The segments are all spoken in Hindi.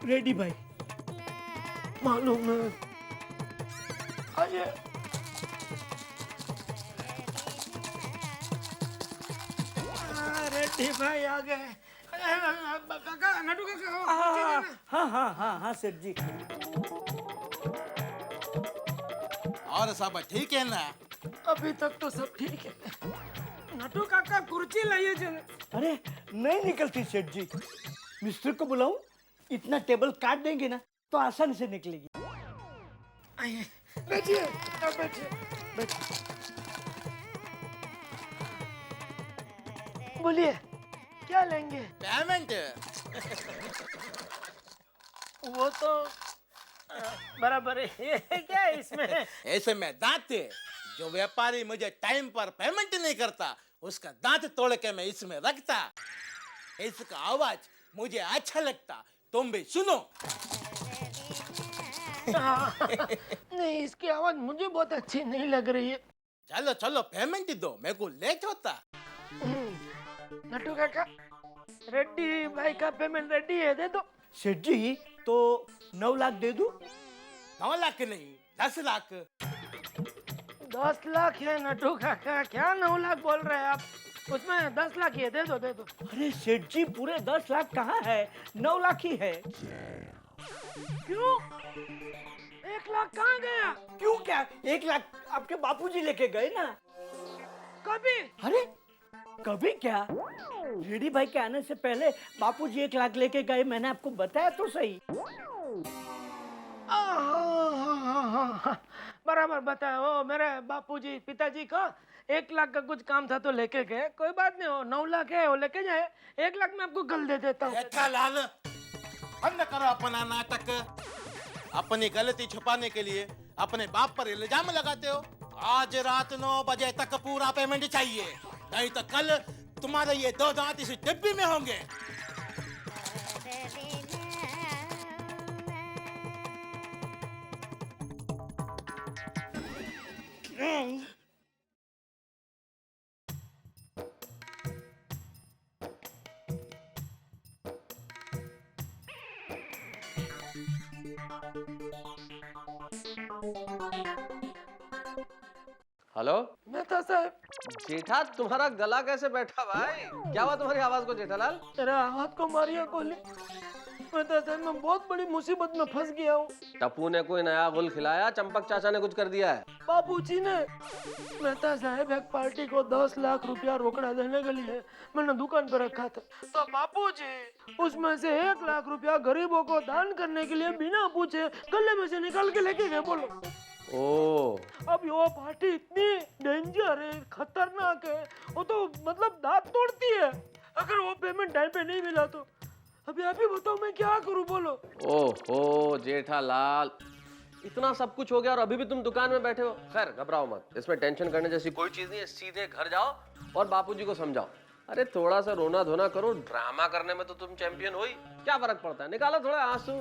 रेडी भाई, मालूम है आइए। रेडी भाई आ गए। काका नटू काका। हाँ सेठ जी। और सब ठीक है ना? अभी तक तो सब ठीक है। नटू काका कुर्सी लाइए चले। अरे नहीं निकलती सेठ जी, मिस्त्री को बुलाऊं? इतना टेबल काट देंगे ना तो आसानी से निकलेगी। आइए बैठिए, बैठिए बैठिए। बोलिए क्या लेंगे? पेमेंट। वो तो बराबर है। क्या है इसमें? ऐसे में दांत है। जो व्यापारी मुझे टाइम पर पेमेंट नहीं करता उसका दांत तोड़ के मैं इसमें रखता। इसका आवाज मुझे अच्छा लगता, तुम भी सुनो। नहीं, इसकी आवाज मुझे बहुत अच्छी नहीं लग रही है। चलो चलो पेमेंट दो, मेरे को लेट होता। नटू काका, रेड्डी भाई का पेमेंट रेडी है, दे दो। सेठ जी तो 9 लाख दे दूं? 9 लाख नहीं, 10 लाख। 10 लाख है नटू काका, क्या 9 लाख बोल रहे हैं आप? उसमें 10 लाख ही है, दे दो दे दो। अरे सेठ जी पूरे 10 लाख कहाँ है, 9 लाख ही है। क्यों 1 लाख कहाँ गया? क्यों क्या 1 लाख आपके बापूजी लेके गए ना। कभी? अरे कभी क्या, रेडी भाई के आने से पहले बापूजी 1 लाख लेके गए, मैंने आपको बताया तो सही। बराबर बताया। वो मेरे बापूजी पिताजी का 1 लाख का कुछ काम था तो लेके गए। कोई बात नहीं, हो 9 लाख है वो लेके जाए, 1 लाख में आपको कल दे देता हूँ। लाल बंद करो अपना नाटक। अपनी गलती छुपाने के लिए अपने बाप पर इल्जाम लगाते हो। आज रात 9 बजे तक पूरा पेमेंट चाहिए, नहीं तो कल तुम्हारे ये 2 दांत इस डिब्बी में होंगे। हेलो मेहता साहब। जेठा, तुम्हारा गला कैसे बैठा भाई? क्या हुआ तुम्हारी आवाज को जेठालाल? तेरा हाथ को मारिया गोली। मेहता साहब मैं बहुत बड़ी मुसीबत में फंस गया हूँ। टप्पू ने कोई नया गुल खिलाया? चंपक चाचा ने कुछ कर दिया है? बाबूजी ने। मेहता साहब एक पार्टी को 10 लाख रुपया रोकड़ा देने के लिए मैंने दुकान पर रखा था, तो बाबूजी उसमें से 1 लाख रुपया गरीबों को दान करने के लिए बिना पूछे गले में से निकाल के लेके गए। बोलो। ओ, अब वो पार्टी इतनी डेंजर है, खतरनाक है, वो तो मतलब दांत तोड़ती है। अगर वो पेमेंट टाइम पे नहीं मिला तो अभी आप ही बताओ मैं क्या करूं, बोलो। ओहो जेठालाल, इतना सब कुछ हो गया और अभी भी तुम दुकान में बैठे हो। खैर घबराओ मत, इसमें टेंशन करने जैसी कोई चीज नहीं है। सीधे घर जाओ और बापूजी को समझाओ। अरे थोड़ा सा रोना धोना करो, ड्रामा करने में तो तुम चैंपियन हो ही। क्या फर्क पड़ता है, निकालो थोड़ा आंसू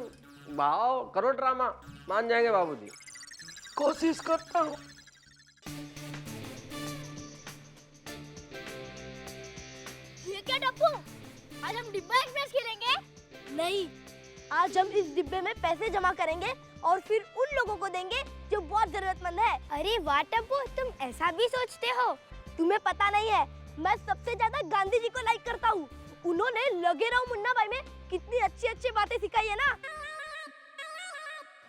बहाओ, करो ड्रामा, मान जाएंगे बाबूजी। कोशिश करता हूँ। ये क्या टप्पू, आज हम डिब्बा एक्सप्रेस खेलेंगे? नहीं, आज हम इस डिब्बे में पैसे जमा करेंगे और फिर उन लोगों को देंगे जो बहुत जरूरतमंद है। अरे वाह टप्पू, तुम ऐसा भी सोचते हो? तुम्हें पता नहीं है, मैं सबसे ज्यादा गांधी जी को लाइक करता हूँ। उन्होंने लगे रहो मुन्ना भाई में कितनी अच्छी अच्छी बातें सिखाई है ना।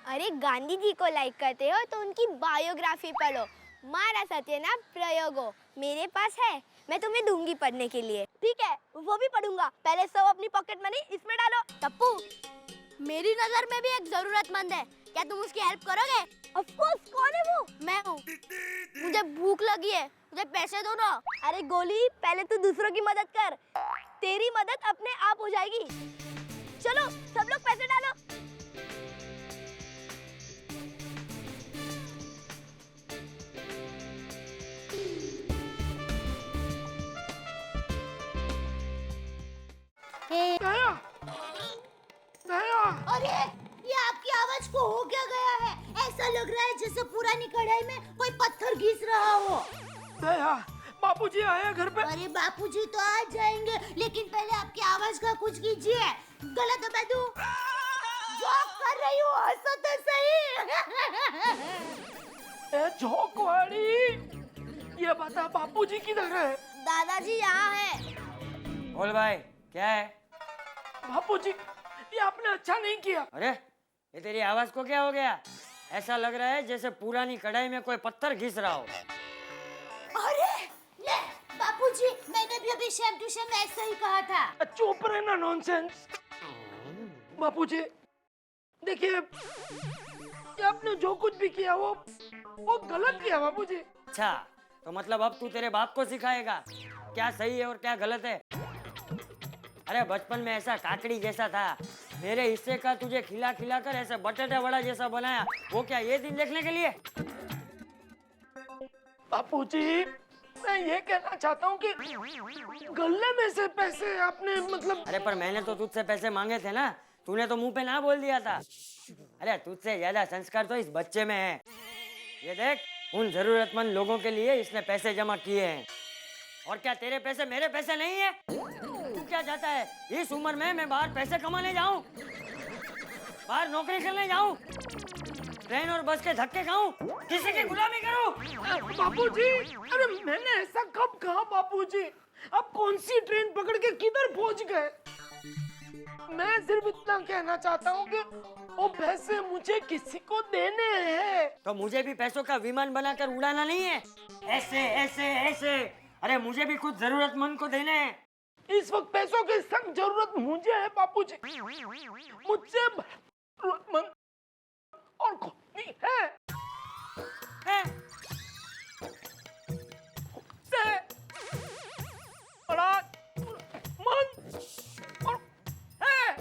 अरे गांधी जी को लाइक करते हो तो उनकी बायोग्राफी पढ़ो। मारा सत्यना प्रयोगो मेरे पास है, मैं तुम्हें दूंगी पढ़ने के लिए। ठीक है, वो भी पढ़ूंगा। पहले सब अपनी पॉकेट मनी इसमें डालो। टप्पू, मेरी नजर में भी एक जरूरतमंद है, क्या तुम उसकी हेल्प करोगे? Of course. कौन है वो? मैं हूँ। मुझे भूख लगी है, मुझे पैसे दो ना। अरे गोली, पहले तू दूसरों की मदद कर, तेरी मदद अपने आप हो जाएगी। चलो सब लोग पैसे डालो। अरे ये आपकी आवाज को हो क्या गया है? ऐसा लग रहा है जैसे पुरानी कढ़ाई में कोई पत्थर घिस रहा हो। दया, बापूजी आए घर पे। अरे बापूजी तो आ जाएंगे, लेकिन पहले आपकी आवाज का कुछ कीजिए। गला दबा दूं? जोक कर रही हूँ, हंसो तो सही। ए झोंकवाड़ी, ये बता बापूजी किधर है? दादाजी यहाँ है। बोल भाई, क्या है? बापूजी, ये आपने अच्छा नहीं किया। अरे ये तेरी आवाज को क्या हो गया? ऐसा लग रहा है जैसे पुरानी कढ़ाई में कोई पत्थर घिस रहा हो। अरे ले बापूजी, मैंने भी अभी शेम टू शेम ऐसा ही कहा था। चुप रहना, नॉनसेंस। बापूजी देखिए, ये आपने जो कुछ भी किया वो गलत किया बापूजी। अच्छा, तो मतलब अब तू तेरे बाप को सिखाएगा क्या सही है और क्या गलत है? अरे बचपन में ऐसा काकड़ी जैसा था, मेरे हिस्से का तुझे खिला खिला कर ऐसा बटाटा वड़ा जैसा बनाया, वो क्या ये दिन देखने के लिए? बापूजी, मैं ये कहना चाहता हूँ कि गले में से पैसे आपने मतलब। अरे पर मैंने तो तुझसे पैसे मांगे थे ना, तूने तो मुंह पे ना बोल दिया था। अरे तुझसे ज्यादा संस्कार तो इस बच्चे में है। ये देख, उन जरूरतमंद लोगों के लिए इसने पैसे जमा किए हैं। और क्या तेरे पैसे मेरे पैसे नहीं है? तू क्या चाहता है इस उम्र में मैं बाहर पैसे कमाने जाऊं, बाहर नौकरी करने जाऊं, ट्रेन और बस के धक्के खाऊं, किसी की गुलामी करूं? बापूजी, अरे मैंने ऐसा कब कहा बापूजी? आप कौन सी ट्रेन पकड़ के किधर पहुंच गए? मैं सिर्फ इतना कहना चाहता हूँ कि वो पैसे मुझे किसी को देने हैं। तो मुझे भी पैसों का विमान बनाकर उड़ाना नहीं है? ऐसे ऐसे ऐसे, अरे मुझे भी कुछ जरूरतमंद को देने हैं। इस वक्त पैसों की सख्त जरूरत मुझे है बापूजी। मुझसे जरूरतमंद और कोई नहीं है। हैं? से बड़ा मन और है।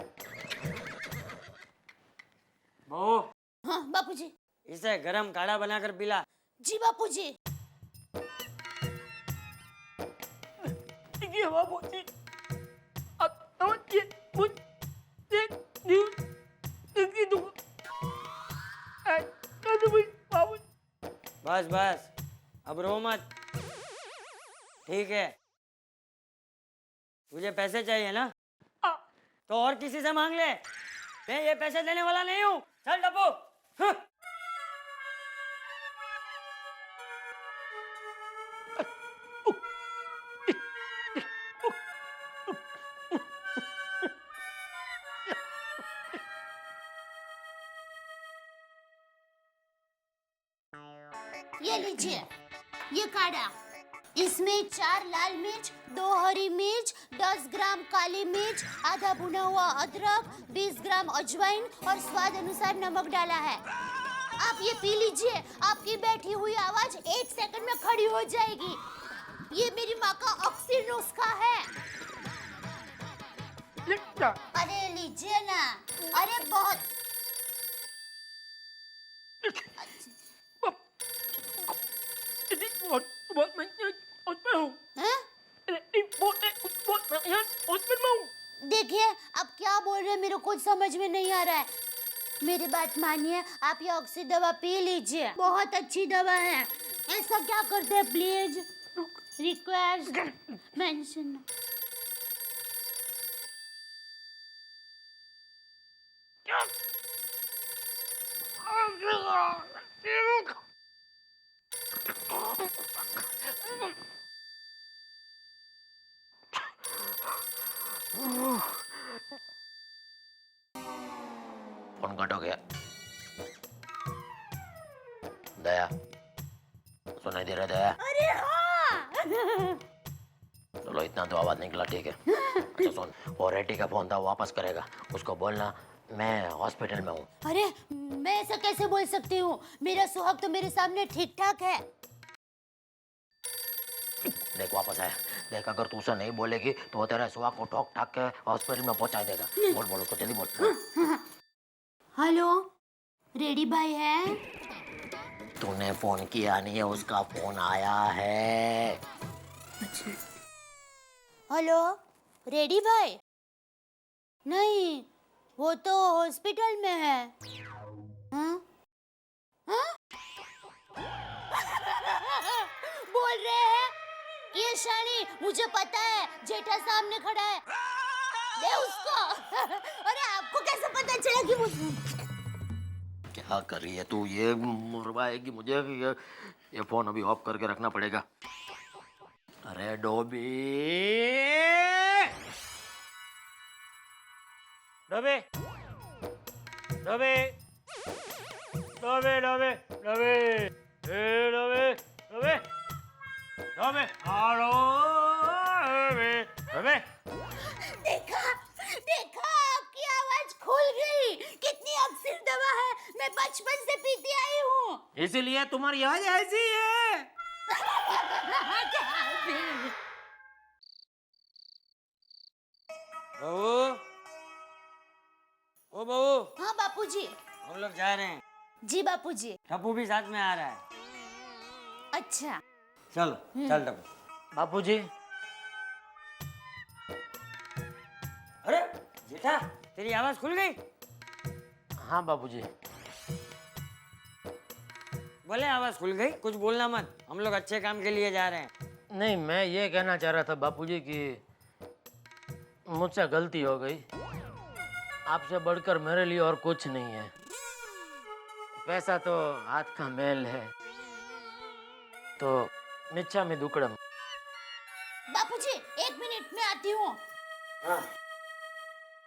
बहू, हाँ बापूजी। इसे गरम काढ़ा बनाकर पिला। जी बापूजी। ये बापूजी, अब ये मुझे न्यूज़ इसकी बाबू। बस बस, अब रो मत, ठीक है? तुझे पैसे चाहिए ना, तो और किसी से मांग ले। मैं ये पैसे देने वाला नहीं हूँ। चल डब्बू। हाँ। ये लीजिए, ये काढ़ा। इसमें 4 लाल मिर्च, 2 हरी मिर्च, 10 ग्राम काली मिर्च, आधा भुना हुआ अदरक, 20 ग्राम अजवाइन और स्वाद अनुसार नमक डाला है। आप ये पी लीजिए, आपकी बैठी हुई आवाज 1 सेकंड में खड़ी हो जाएगी। ये मेरी माँ का अक्सर नुस्खा है। अरे लीजिए ना, अरे बहुत देखिए, आप क्या बोल रहे हैं मेरे कुछ समझ में नहीं आ रहा है। मेरी बात मानिए, आप ये ऑक्सी दवा पी लीजिए, बहुत अच्छी दवा है। ऐसा क्या करते हैं please, request mention. Phone cut हो गया। दया, सुनाई दे रहा दया? अरे हाँ। चलो इतना तो आवाज निकला, ठीक है। अच्छा सुन, वो रेड्डी का फोन था, वापस करेगा। उसको बोलना मैं हॉस्पिटल में हूँ। अरे मैं ऐसा कैसे बोल सकती हूँ, मेरा सुहाग तो मेरे सामने ठीक ठाक है। देख वापस आया। देख अगर तू उसे नहीं बोलेगी तो वो तेरे सुहाग को ठोक ठाक के हॉस्पिटल में पहुंचा देगा। बोल बोल उसको, जल्दी बोल। हेलो, रेडी भाई है? तूने फोन किया नहीं है, उसका फोन आया है। हेलो, रेडी भाई? नहीं, वो तो हॉस्पिटल में है। हाँ? हाँ? बोल रहे हैं ये शानी, मुझे पता है जेठा सामने खड़ा है। ले उसको। अरे आप आपको कैसे पता चला कि वो क्या कर रही है तू? ये मरवाएगी मुझे। ये फोन अभी ऑफ करके रखना पड़ेगा। अरे डोबी, डोबे डोबे डोबे डोबे डोबे ए डोबे डोबे डोबे हारो डोबे डोबे। देखा देखा, आपकी आवाज खुल गई। कितनी अक्सर दवा है, मैं बचपन से पीती आई हूँ। इसीलिए तुम्हारी आवाज ऐसी है। बहू, ओ बहू, हाँ बापूजी। हम लोग जा रहे हैं। जी बापूजी। टप्पू भी साथ में आ रहा है। अच्छा चलो चल टप्पू। बापूजी, अरे जेठा, तेरी आवाज खुल गई। हाँ बापूजी। बोले आवाज खुल गई, कुछ बोलना मत, हम लोग अच्छे काम के लिए जा रहे हैं। नहीं, मैं ये कहना चाह रहा था बापूजी कि मुझसे गलती हो गई। आपसे बढ़कर मेरे लिए और कुछ नहीं है। पैसा तो हाथ का मेल है, तो मिच्छामि दुक्कडम। बापूजी 1 मिनट में आती हूँ।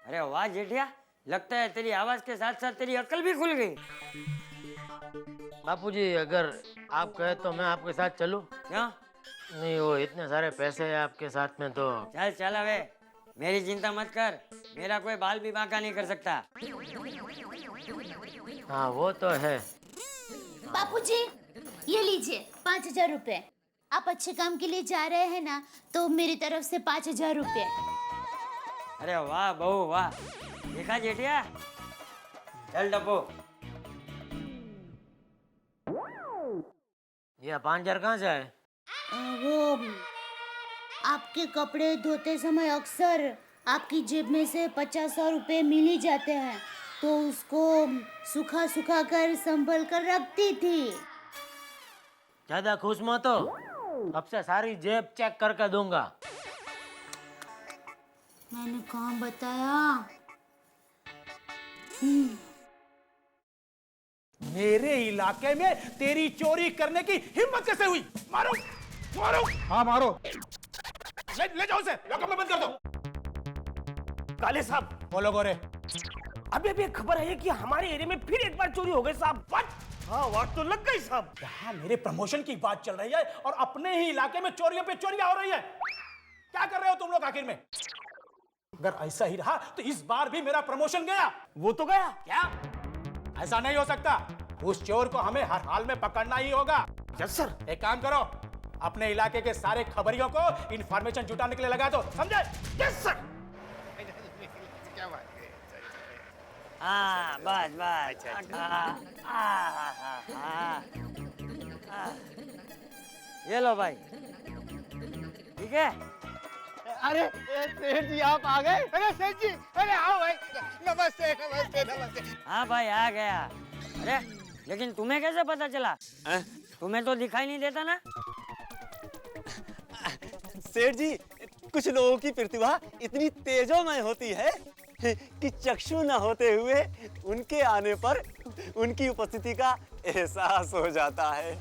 अरे वाह जेठिया, लगता है तेरी आवाज के साथ साथ तेरी अक्ल भी खुल गई। बापूजी, अगर आप कहे तो मैं आपके साथ चलूं? क्यों? नहीं, वो इतने सारे पैसे हैं आपके साथ में तो। चल चल, अबे मेरी चिंता मत कर, मेरा कोई बाल भी बांका नहीं कर सकता। हाँ वो तो है। बापूजी ये लीजिए 5000 रुपए। आप अच्छे काम के लिए जा रहे हैं ना, तो मेरी तरफ से 5000 रुपए। अरे वाह बहू वाह, देखा जेठिया। चल टप्पू। ये 5000 कहाँ से आए? वो आपके कपड़े धोते समय अक्सर आपकी जेब में से 50 रुपए मिल ही जाते हैं, तो उसको सुखा सुखा कर संभल कर रखती थी। ज्यादा खुश मत हो, अब से सारी जेब चेक करके दूंगा। मैंने कहाँ बताया? मेरे इलाके में तेरी चोरी करने की हिम्मत कैसे हुई? मारो मारो। हाँ मारो। ले जाओ उसे, लॉकअप में बंद कर दो। काले साहब, बोलो गोरे। अभी अभी एक खबर है कि हमारे एरिया में फिर एक बार चोरी हो गई साहब। हाँ, वाट तो लग गई साहब। यहाँ मेरे प्रमोशन की बात चल रही है और अपने ही इलाके में चोरियों पे चोरियां हो रही है। क्या कर रहे हो तुम लोग आखिर में? अगर ऐसा ही रहा तो इस बार भी मेरा प्रमोशन गया। वो तो गया। क्या? ऐसा नहीं हो सकता। उस चोर को हमें हर हाल में पकड़ना ही होगा। Yes sir. एक काम करो, अपने इलाके के सारे खबरियों को इंफॉर्मेशन जुटाने के लिए लगा दो, समझे? Yes sir. हाँ बस बस। ये लो भाई, ठीक है। अरे सेठ जी आप आ गए? अरे सेठ जी, अरे आओ भाई। नमस्ते नमस्ते नमस्ते। हाँ भाई आ गया। अरे लेकिन तुम्हें कैसे पता चला? तुम्हें तो दिखाई नहीं देता ना। सेठ जी, कुछ लोगों की प्रतिभा इतनी तेजोमय होती है कि चक्षु न होते हुए उनके आने पर उनकी उपस्थिति का एहसास हो जाता है।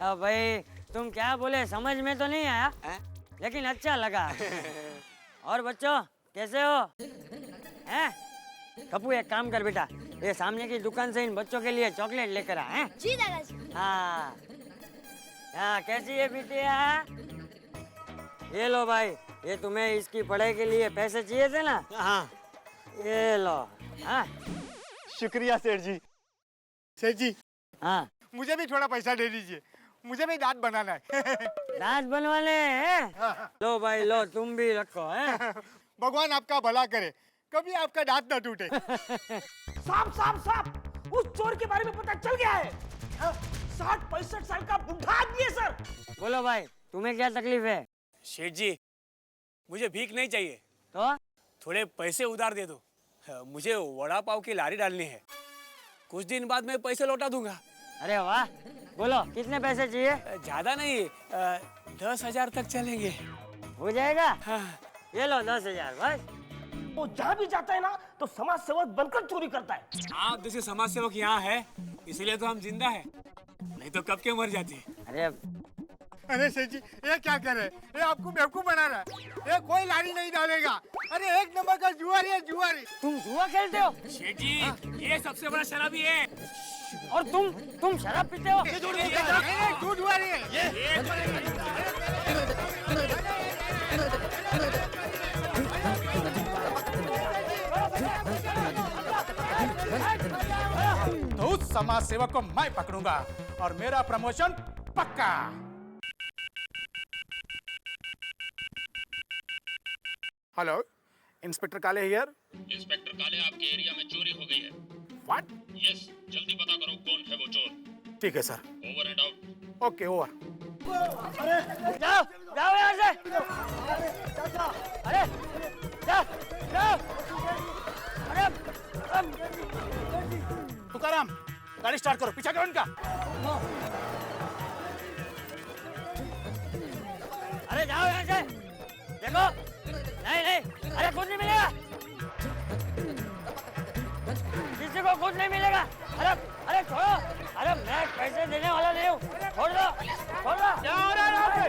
अब भाई तुम क्या बोले समझ में तो नहीं आया, लेकिन अच्छा लगा। और बच्चों कैसे हो? हैं? कपूर एक काम कर बेटा, ये सामने की दुकान से इन बच्चों के लिए चॉकलेट लेकर आ। हैं? जी दादाजी। हाँ हाँ, कैसी है बिटिया? ये लो भाई, ये तुम्हें इसकी पढ़ाई के लिए पैसे चाहिए थे ना? हाँ, ये लो। हाँ शुक्रिया सेठ जी। सेठ जी, हाँ, मुझे भी थोड़ा पैसा दे दीजिए, मुझे भी दांत बनाना है। दांत बनवाने हैं? लो भाई लो, तुम भी रखो। हैं? भगवान आपका भला करे, कभी आपका दांत न टूटे। साहब साहब साहब, उस चोर के बारे में पता चल गया है। 60-65 साल का बुढ़ा आदमी है सर। बोलो भाई, तुम्हें क्या तकलीफ है? शेठ जी, मुझे भीख नहीं चाहिए, तो थोड़े पैसे उधार दे दो। मुझे वड़ा पाव की लारी डालनी है, कुछ दिन बाद मैं पैसे लौटा दूंगा। अरे वाह, बोलो कितने पैसे चाहिए? ज्यादा नहीं, 10,000 तक चलेंगे। हो जाएगा? हाँ। ये लो 10,000 बस। वो जहाँ भी जाता है ना तो समाज सेवक बनकर चोरी करता है। आप जैसे समाज सेवक यहाँ है, इसलिए तो हम जिंदा है, नहीं तो कब के मर जाते। अरे अरे सेठ जी, ये क्या कर रहे हैं? ये आपको बेवकूफ बना रहा है। ये कोई लारी नहीं डालेगा। अरे एक नंबर का जुआरी है, जुआरी। तुम जुआ खेलते हो शेठ जी, ये सबसे बड़ा शराबी है। और तुम शराब पीते हो? तू जुआरी है। तो उस समाज सेवक को मैं पकड़ूंगा और मेरा प्रमोशन पक्का। हेलो, इंस्पेक्टर काले हियर। इंस्पेक्टर काले, आपके एरिया में चोरी हो गई है। व्हाट? यस, जल्दी पता करो कौन है वो चोर। ठीक है sir. Over and out. Okay, over. जाओ जाओ यहाँ से। अरे जाओ जाओ। अरे तुकाराम, गाड़ी स्टार्ट करो, पीछा करो इनका। अरे जाओ यहाँ से। देखो, नहीं नहीं, अरे कुछ नहीं मिलेगा, किसी को कुछ नहीं मिलेगा। अरे अरे छोड़ो, अरे मैं पैसे देने वाला नहीं हूँ, छोड़ दो छोड़ दो। क्या हो रहा है यहाँ पे?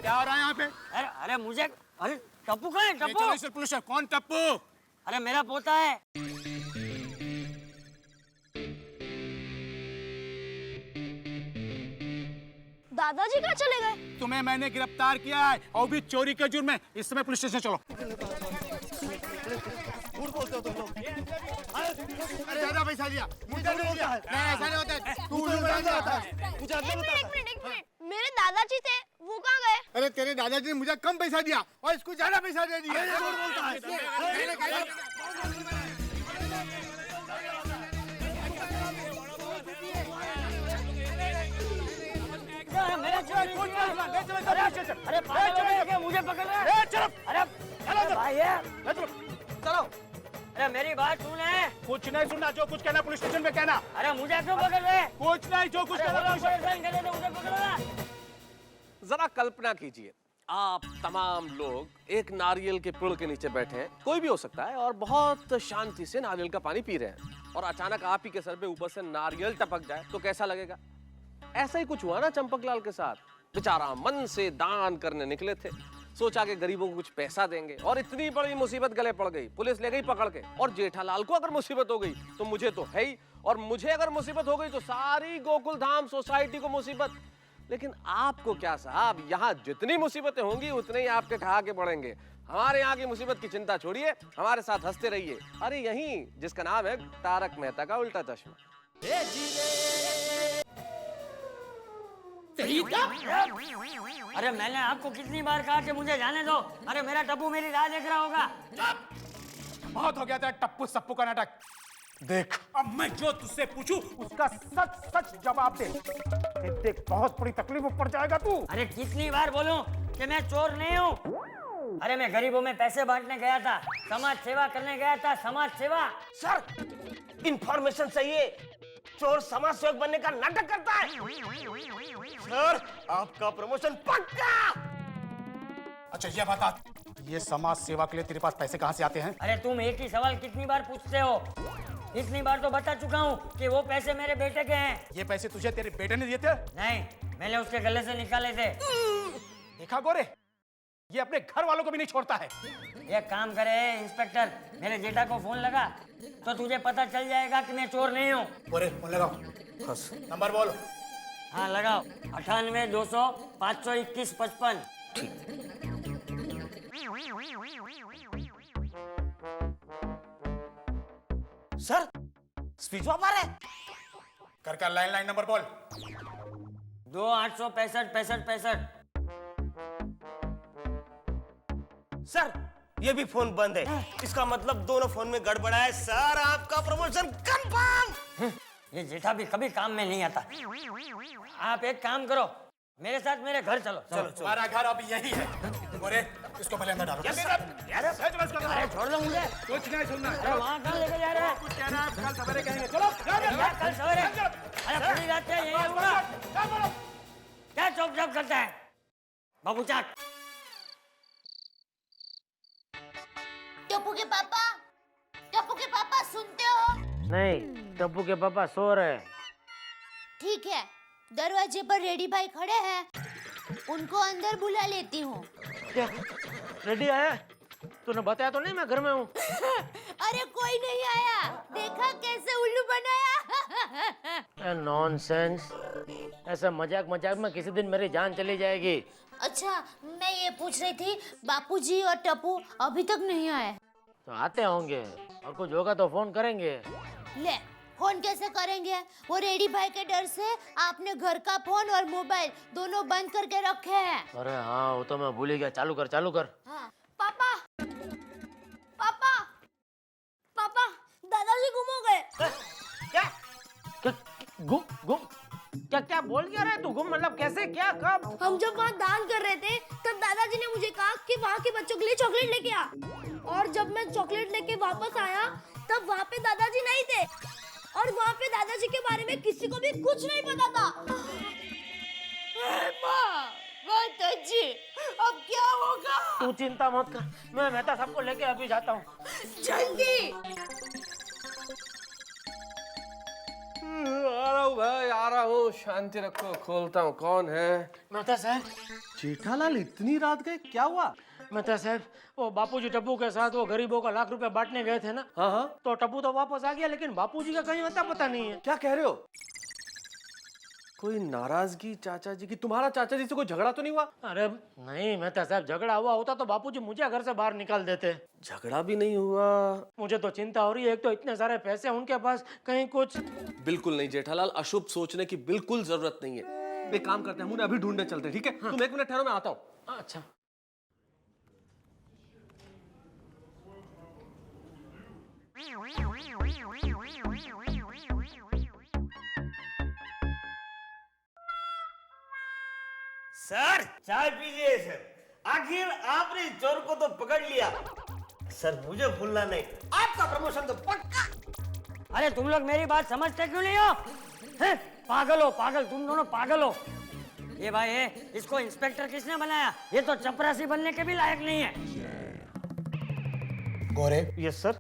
क्या हो रहा है यहाँ पे? अरे अरे मुझे, अरे टप्पू कहाँ है? टप्पू? पुलिस है। कौन टप्पू? अरे मेरा पोता है। दादाजी कहाँ चले गए? तुम्हें मैंने गिरफ्तार किया है और भी चोरी के जुर्म में। इस समय पुलिस स्टेशन चलो। झूठ बोलते हो तुम लोग। अरे ज्यादा पैसा लिया। मुझे नहीं दिया। नहीं, ऐसा नहीं होता है। तू मुझे एक मिनट, मेरे दादाजी थे, वो कहाँ गए? अरे तेरे दादाजी ने मुझे कम पैसा दिया और इसको ज्यादा पैसा दे दिया। झूठ बोलता है। अरे मुझे पकड़ रहे। अरे भाई चलो। अरे मेरी बात सुने। कुछ नहीं सुनना, जो कुछ कहना पुलिस स्टेशन में कहना। अरे मुझे क्यों पकड़ रहे? कुछ नहीं, जो कुछ कहना पुलिस स्टेशन। मुझे पकड़ रहा। जरा कल्पना कीजिए, आप तमाम लोग एक नारियल के पेड़ के नीचे बैठे हैं, कोई भी हो सकता है, और बहुत शांति से नारियल का पानी पी रहे हैं, और अचानक आप ही के सर पे ऊपर से नारियल टपक जाए तो कैसा लगेगा? ऐसा ही कुछ हुआ ना चंपकलाल के साथ। बेचारा मन से दान करने निकले थे, सोचा कि गरीबों को कुछ पैसा देंगे, और इतनी बड़ी मुसीबत गले पड़ गई, पुलिस ले गई पकड़ के। और जेठालाल को अगर मुसीबत हो गई तो मुझे तो है ही, और मुझे अगर मुसीबत हो गई तो सारी गोकुल धाम सोसाइटी को मुसीबत। लेकिन आपको क्या साहब, यहाँ जितनी मुसीबतें होंगी उतने ही आपके ठहाके पड़ेंगे। हमारे यहाँ की मुसीबत की चिंता छोड़िए, हमारे साथ हंसते रहिए। अरे यही जिसका नाम है तारक मेहता का उल्टा चश्मा। अरे मैंने आपको कितनी बार कहा कि मुझे जाने दो। अरे मेरा टप्पू मेरी राह देख रहा होगा। बहुत हो गया था टप्पू सप्पू का नाटक। देख, अब मैं जो तुझसे पूछूं उसका सच सच जवाब दे। देख, बहुत बड़ी तकलीफ में पड़ जाएगा तू। अरे कितनी बार बोलूं कि मैं चोर नहीं हूँ? अरे मैं गरीबों में पैसे बांटने गया था, समाज सेवा करने गया था, समाज सेवा। सर, इंफॉर्मेशन चाहिए। चोर समाज सेवक बनने का नाटक करता है। सर, आपका प्रमोशन पक्का। अच्छा ये बता, ये समाज सेवा के लिए तेरे पास पैसे कहाँ से आते हैं? अरे तुम एक ही सवाल कितनी बार पूछते हो? इतनी बार तो बता चुका हूँ कि वो पैसे मेरे बेटे के हैं। ये पैसे तुझे तेरे बेटे ने दिए थे? नहीं, मैंने उसके गले से निकाले थे। देखा गोरे, ये अपने घर वालों को भी नहीं छोड़ता है। एक काम करे इंस्पेक्टर, मेरे जेठा को फोन लगा तो तुझे पता चल जाएगा कि मैं चोर नहीं हूँ। गोरे, फोन लगाओ। बस नंबर बोलो। हाँ लगाओ, 98 200 521 55। सर, स्विच ऑफ आ रहा है। कर लाइन नंबर बोल। 2 865 65 65। सर, ये भी फोन बंद है। इसका मतलब दोनों फोन में गड़बड़ है। सर, आपका प्रमोशन कंफर्म। ये जेठा भी कभी काम में नहीं आता। आप एक काम करो, मेरे साथ मेरे घर चलो। चलो हमारा घर अभी यही है। गोरे, इसको पहले अंदर डालो। अरे छोड़ दो मुझे। कुछ नहीं सुनना। अरे वहाँ कहाँ लेके जा रहे हैं? कुछ कहना है, कल सवेरे कहेंगे। चलो कल सवेरे। अरे पूरी रात यही होगा। क्या चौक चौक करता है बाबू चाक? टप्पू के पापा सुनते हो? नहीं, टप्पू के पापा सो रहे हैं। ठीक है, दरवाजे पर रेडी भाई खड़े हैं, उनको अंदर बुला लेती हूँ। क्या रेडी आया? तूने बताया तो नहीं मैं घर में हूँ? अरे कोई नहीं आया, देखा कैसे उल्लू बनाया? नॉनसेंस, ऐसा मजाक मजाक में किसी दिन मेरी जान चली जाएगी। अच्छा, मैं ये पूछ रही थी, बापूजी और टप्पू अभी तक नहीं आए? तो आते होंगे, और कुछ होगा तो फोन करेंगे। ले, फोन कैसे करेंगे? वो रेडी भाई के डर से आपने घर का फोन और मोबाइल दोनों बंद करके रखे हैं। अरे हाँ, वो तो मैं भूल ही गया। चालू कर, चालू कर। हाँ। पापा पापा पापा दादाजी गुम हो गए। क्या क्या गुम गुम क्या क्या बोल क्या रहा है तू? गुम मतलब कैसे, क्या, कब? हम जब वहाँ दान कर रहे थे तब दादाजी ने मुझे कहा कि वहाँ के बच्चों के लिए चॉकलेट लेके आ, और जब मैं चॉकलेट लेके वापस आया तब वहाँ पे दादाजी नहीं थे, और वहाँ पे दादाजी के बारे में किसी को भी कुछ नहीं पता था। माँ, बहुत अच्छी, अब क्या होगा? तू चिंता मत कर, मैं मेहता सबको लेके अभी जाता हूँ। जल्दी। आ रहा हूँ भाई, आ रहा हूँ। शांति रखो, खोलता हूँ। कौन है? मेहता साहब। जेठालाल, इतनी रात गए, क्या हुआ? मेहता साहब, वो बापूजी टप्पू के साथ वो गरीबों का लाख रुपए बांटने गए थे ना। हाँ हाँ। तो टप्पू तो वापस आ गया, लेकिन बापूजी का कहीं अता पता नहीं है। क्या कह रहे हो? कोई नाराजगी चाचा जी की? तुम्हारा चाचा जी से कोई झगड़ा तो नहीं हुआ? अरे नहीं मेहता साहब, झगड़ा हुआ होता तो बापूजी मुझे घर से बाहर निकाल देते। झगड़ा भी नहीं हुआ? मुझे तो चिंता हो रही है, एक तो इतने सारे पैसे उनके पास, कहीं कुछ। बिल्कुल नहीं जेठालाल, अशुभ सोचने की बिल्कुल जरूरत नहीं है। एक काम करते हैं, हम उन्हें अभी ढूंढने चलते हैं, ठीक है? तुम 1 मिनट ठहरो, मैं आता हूँ। अच्छा। सर, चाय पीजिए सर। आखिर आपने इस चोर को तो पकड़ लिया। सर, मुझे भूलना नहीं, आपका प्रमोशन तो पक्का। अरे तुम लोग मेरी बात समझते क्यों नहीं हो? हैं? पागल हो, पागल, तुम दोनों पागल हो। ये भाई है, इसको इंस्पेक्टर किसने बनाया? ये तो चपरासी बनने के भी लायक नहीं है। गोरे, यस सर।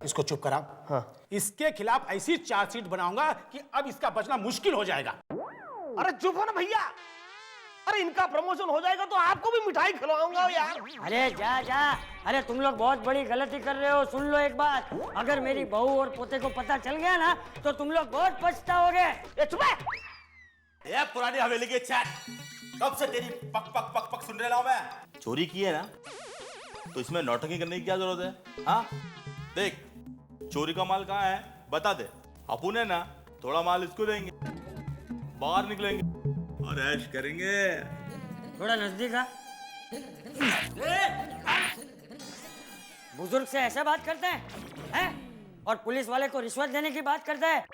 इसको चुप करा। हाँ। इसके खिलाफ ऐसी चार्जशीट बनाऊंगा कि अब इसका बचना मुश्किल हो जाएगा। अरे चुप हो ना भैया। अरे इनका प्रमोशन हो जाएगा तो आपको भी मिठाई खिलवाऊंगा यार। अरे जा जा। अरे तुम लोग बहुत बड़ी गलती कर रहे हो। सुन लो एक बात, अगर मेरी बहू और पोते को पता चल गया ना तो तुम लोग बहुत पछताओगे। ये चुप है। ये पुरानी हवेली के चैट, कब से तेरी पक पक पक पक सुन रहा हूं मैं। चोरी की है ना, तो इसमें नौटंकी करने की क्या जरूरत है? हाँ देख, चोरी का माल कहाँ है बता दे, अपन है ना थोड़ा माल इसको देंगे, बाहर निकलेंगे और ऐश करेंगे। थोड़ा नजदीक आ। बुजुर्ग से ऐसे बात करते हैं? और पुलिस वाले को रिश्वत देने की बात करता है?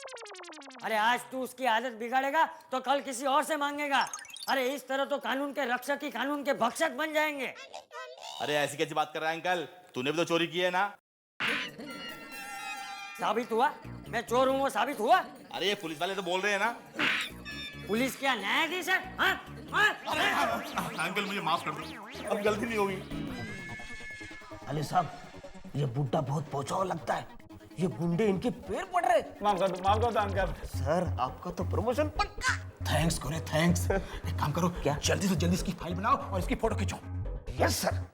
अरे आज तू उसकी आदत बिगाड़ेगा तो कल किसी और से मांगेगा। अरे इस तरह तो कानून के रक्षक ही कानून के भक्षक बन जाएंगे। अरे ऐसी कैसी बात कर रहा है अंकल, तूने भी तो चोरी की है ना। साबित हुआ मैं चोर हूँ, वो साबित हुआ। अरे ये पुलिस वाले तो बोल रहे हैं ना। पुलिस क्या न्यायाधीश है? अंकल मुझे माफ कर दो, अब गलती नहीं होगी। अली साहब, ये बुड्ढा बहुत पहुंचाओ लगता है। ये गुंडे इनके पैर पड़ रहे। माफ कर दो अंकल। सर, आपका तो प्रमोशन पक्का। थैंक्स गोरे, थैंक्स। एक काम करो, क्या जल्दी से जल्दी इसकी फाइल बनाओ और इसकी फोटो खींचो। Yes sir.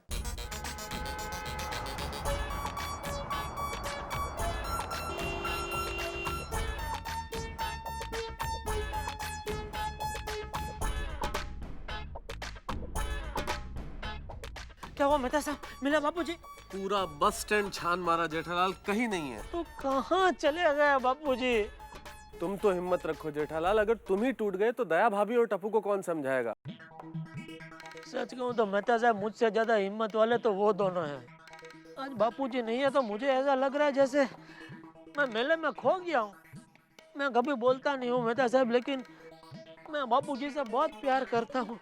क्या हुआ मेहता साहब, मिला बापूजी? पूरा बस स्टैंड छान मारा जेठालाल, कहीं नहीं है। तो कहाँ चले गए बापूजी? तुम तो हिम्मत रखो जेठालाल, अगर तुम ही टूट गए तो दया भाभी और टप्पू को कौन समझाएगा? सच कहूँ तो मेहता साहब, मुझसे ज्यादा हिम्मत वाले तो वो दोनों हैं। आज बापूजी नहीं है तो मुझे ऐसा लग रहा है जैसे मैं मेले में खो गया हूँ। मैं कभी बोलता नहीं हूँ मेहता साहब, लेकिन मैं बापूजी से बहुत प्यार करता हूँ।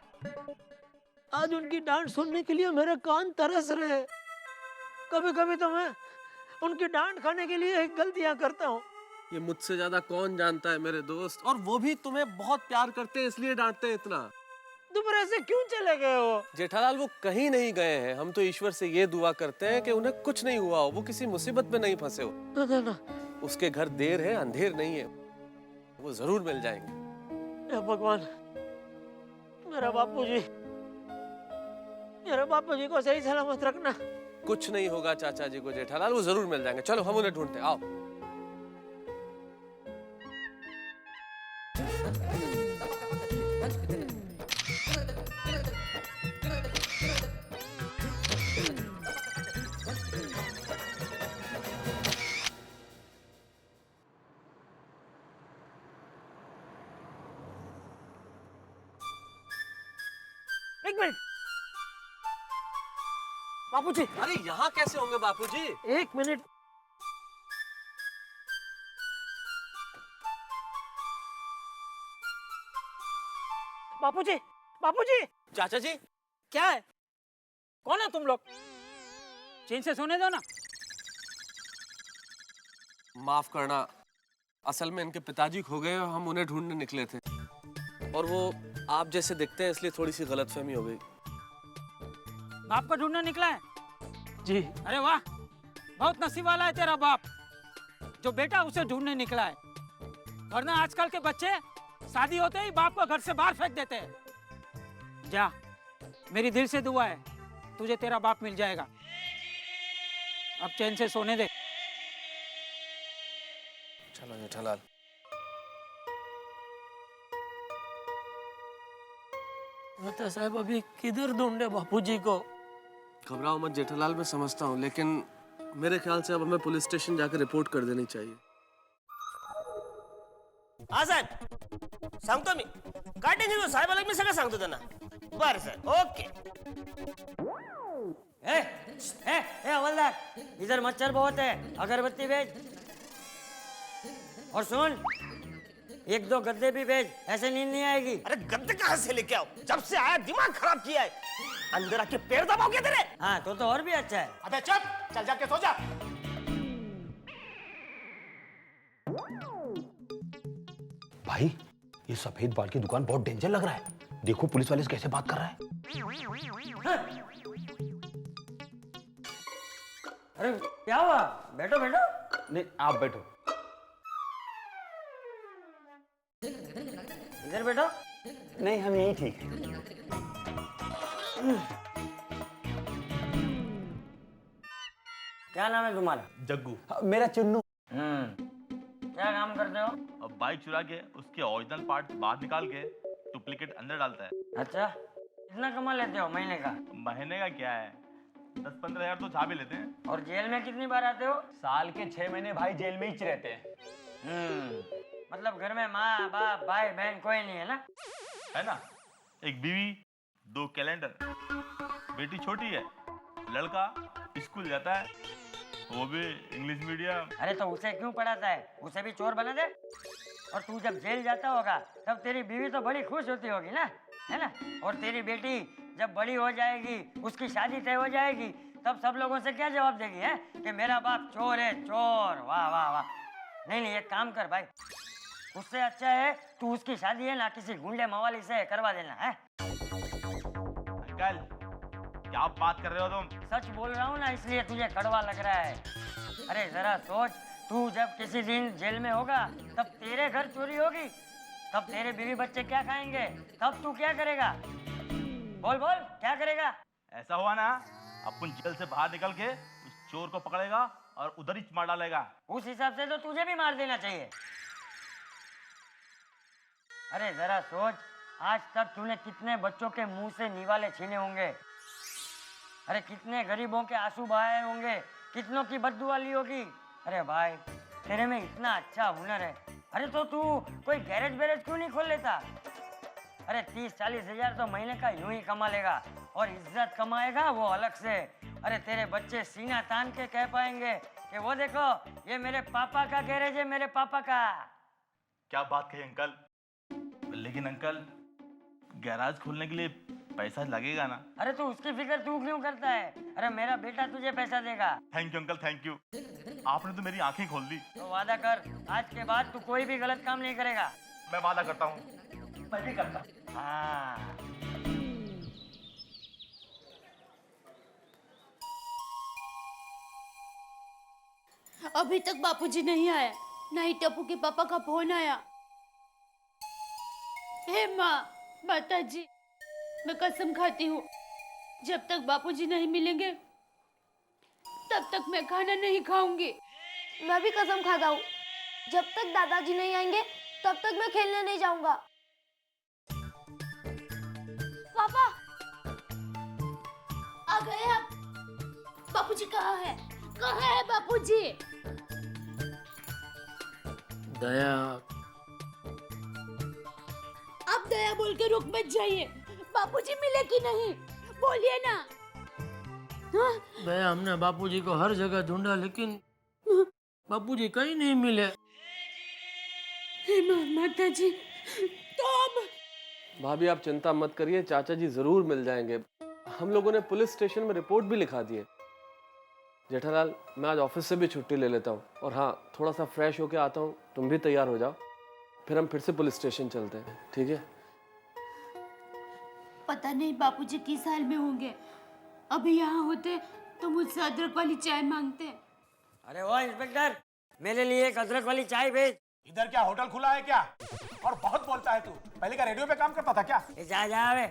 आज उनकी डांट सुनने के लिए मेरे कान तरस रहे। कभी कभी तो मैं उनकी डांट खाने के लिए गलतियां करता हूँ। ये मुझसे ज्यादा कौन जानता है मेरे दोस्त, और वो भी तुम्हें बहुत प्यार करते हैं इसलिए डांटते हैं इतना। दोबारा से क्यों चले गए हो? जेठालाल वो कहीं नहीं गए हैं। हम तो ईश्वर से ये दुआ करते हैं कि उन्हें कुछ नहीं हुआ हो, वो किसी मुसीबत में नहीं फंसे हो। ना। उसके घर देर है अंधेर नहीं है, वो जरूर मिल जाएंगे। हे भगवान, मेरा बापूजी को सही सलामत रखना। कुछ नहीं होगा चाचा जी को जेठालाल, वो जरूर मिल जाएंगे। चलो हम उन्हें ढूंढते हैं, आओ। एक मिनट बापूजी। अरे यहाँ कैसे होंगे बापूजी? एक मिनट। बापूजी, बापूजी। चाचा जी, क्या है? कौन है तुम लोग? चैन से सोने दो ना। माफ करना, असल में इनके पिताजी खो गए और हम उन्हें ढूंढने निकले थे, और वो आप जैसे दिखते हैं इसलिए थोड़ी सी गलतफहमी हो गई। बाप को ढूंढने निकला है? जी। अरे वाह, बहुत नसीब वाला है तेरा बाप जो बेटा उसे ढूंढने निकला है। वरना आजकल के बच्चे शादी होते ही बाप को घर से बाहर फेंक देते हैं। जा, मेरी दिल से दुआ है, तुझे तेरा बाप मिल जाएगा। अब चैन से सोने दे। चलो जेठालाल। तो साहब अभी किधर ढूंढे बापूजी को? घबराओ मत जेठालाल, मैं समझता हूँ, लेकिन मेरे ख्याल से अब हमें पुलिस स्टेशन जाकर रिपोर्ट कर देनी चाहिए। हा साहेब, सांगतो मी। काय टेन्शन घेऊ, साहेबाला मी सगळं सांगतो त्यांना। बरं साहेब, ओके। ए हवलदार, इधर मच्छर बहुत है, अगरबत्ती भेज। और सुन, 1-2 गद्दे भी भेज, ऐसे नींद नहीं आएगी। अरे गद्दे कहाँ से लेके आओ? जब से आया दिमाग खराब किया है। अंदर आके पैर दबाओगे तेरे? हाँ तो और भी अच्छा है। अबे चुप, चल जाके सो जा। भाई, ये सफेद बाल की दुकान बहुत डेंजर लग रहा है। देखो पुलिस वाले से कैसे बात कर रहा है। अरे क्या हुआ? बैठो बैठो। नहीं, आप बैठो। इधर बैठो। नहीं, हम यही ठीक है। क्या नाम है तुम्हारा? जग्गू। मेरा चुन्नू। क्या काम करते हो? अब बाइक चुरा के उसके ओरिजिनल पार्ट बाहर निकाल के डुप्लीकेट अंदर डालता है। अच्छा, कितना कमा लेते हो महीने का? महीने का क्या है, 10-15 हजार तो छा भी लेते हैं। और जेल में कितनी बार आते हो? साल के 6 महीने भाई जेल में ही रहते हैं। मतलब घर में माँ बाप भाई बहन कोई नहीं है ना? है ना, एक बीवी, 2 कैलेंडर, बेटी छोटी है, लड़का स्कूल जाता है, वो भी इंग्लिश मीडियम। अरे तो उसे क्यों पढ़ाता है? उसे भी चोर बना दे। और तू जब जेल जाता होगा तब तेरी बीवी तो बड़ी खुश होती होगी ना, है ना? और तेरी बेटी जब बड़ी हो जाएगी, उसकी शादी तय हो जाएगी, तब सब लोगों से क्या जवाब देगी है कि मेरा बाप चोर है, चोर। वाह वाह वाह। नहीं, एक काम कर भाई, उससे अच्छा है तू उसकी शादी है ना किसी गुंडे मवाली से करवा देना है। अंकल, क्या बात कर रहे हो तुम? सच बोल रहा हूँ ना, इसलिए तुझे कड़वा लग रहा है। अरे जरा सोच, तू जब किसी दिन जेल में होगा तब तेरे घर चोरी होगी, तब तेरे बीवी बच्चे क्या खाएंगे, तब तू क्या करेगा? बोल बोल, क्या करेगा? ऐसा हुआ ना, अपन जेल से बाहर निकल के उस चोर को पकड़ेगा और उधर ही मार डालेगा। उस हिसाब से तो तुझे भी मार देना चाहिए। अरे जरा सोच, आज तक तूने कितने बच्चों के मुंह से निवाले छीने होंगे, अरे कितने गरीबों के आंसू बहाए होंगे, कितनों की बद्दुआ ली होगी। अरे भाई, तेरे में इतना अच्छा हुनर है, अरे तो तू कोई गैरेज बैरेज क्यों नहीं खोल लेता? अरे 30-40 हजार तो महीने का यूं ही कमा लेगा, और इज्जत कमाएगा वो अलग से। अरे तेरे बच्चे सीना तान के कह पाएंगे कि वो देखो, ये मेरे पापा का गैरेज है, मेरे पापा का। क्या बात कही अंकल, लेकिन अंकल गैराज खोलने के लिए पैसा लगेगा ना? अरे तो उसकी फिक्र तू क्यों करता है? अरे मेरा बेटा तुझे पैसा देगा। Thank you uncle, thank you. आपने तो मेरी आंखें खोल दी। तो वादा कर, आज के बाद तू कोई भी गलत काम नहीं करेगा। मैं वादा करता हूँ। मैं भी करता हूँ। हाँ। अभी तक बापूजी नहीं आया, ना ही टप्पू के पापा का फोन आया। हे माँ, माता जी, मैं कसम खाती हूँ, जब तक बापूजी नहीं मिलेंगे तब तक मैं खाना नहीं खाऊंगी। मैं भी कसम खाता हूँ, जब तक दादाजी नहीं आएंगे तब तक मैं खेलने नहीं जाऊंगा। पापा आ गए आप? बापूजी कहाँ है? कहाँ है बापूजी? दया, आप दया बोल के रुक मत जाइए। बापूजी मिले कि नहीं, बोलिए ना। हाँ? दया, हमने बापूजी को हर जगह ढूंढा लेकिन बापूजी कहीं नहीं मिले। हे माता जी, तो अब भाभी आप चिंता मत करिए, चाचा जी जरूर मिल जाएंगे। हम लोगों ने पुलिस स्टेशन में रिपोर्ट भी लिखा दी है। जेठालाल, मैं आज ऑफिस से भी छुट्टी ले लेता हूँ और हाँ, थोड़ा सा फ्रेश होके आता हूँ, तुम भी तैयार हो जाओ, फिर हम फिर से पुलिस स्टेशन चलते हैं, ठीक है? पता नहीं बापूजी किस हाल में होंगे। अभी यहाँ होते तो मुझसे अदरक वाली चाय मांगते। अरे वो इंस्पेक्टर, मेरे लिए एक अदरक वाली चाय भेज। इधर क्या होटल खुला है क्या? और बहुत बोलता है तू। पहले का रेडियो पे काम करता था क्या? जा वे।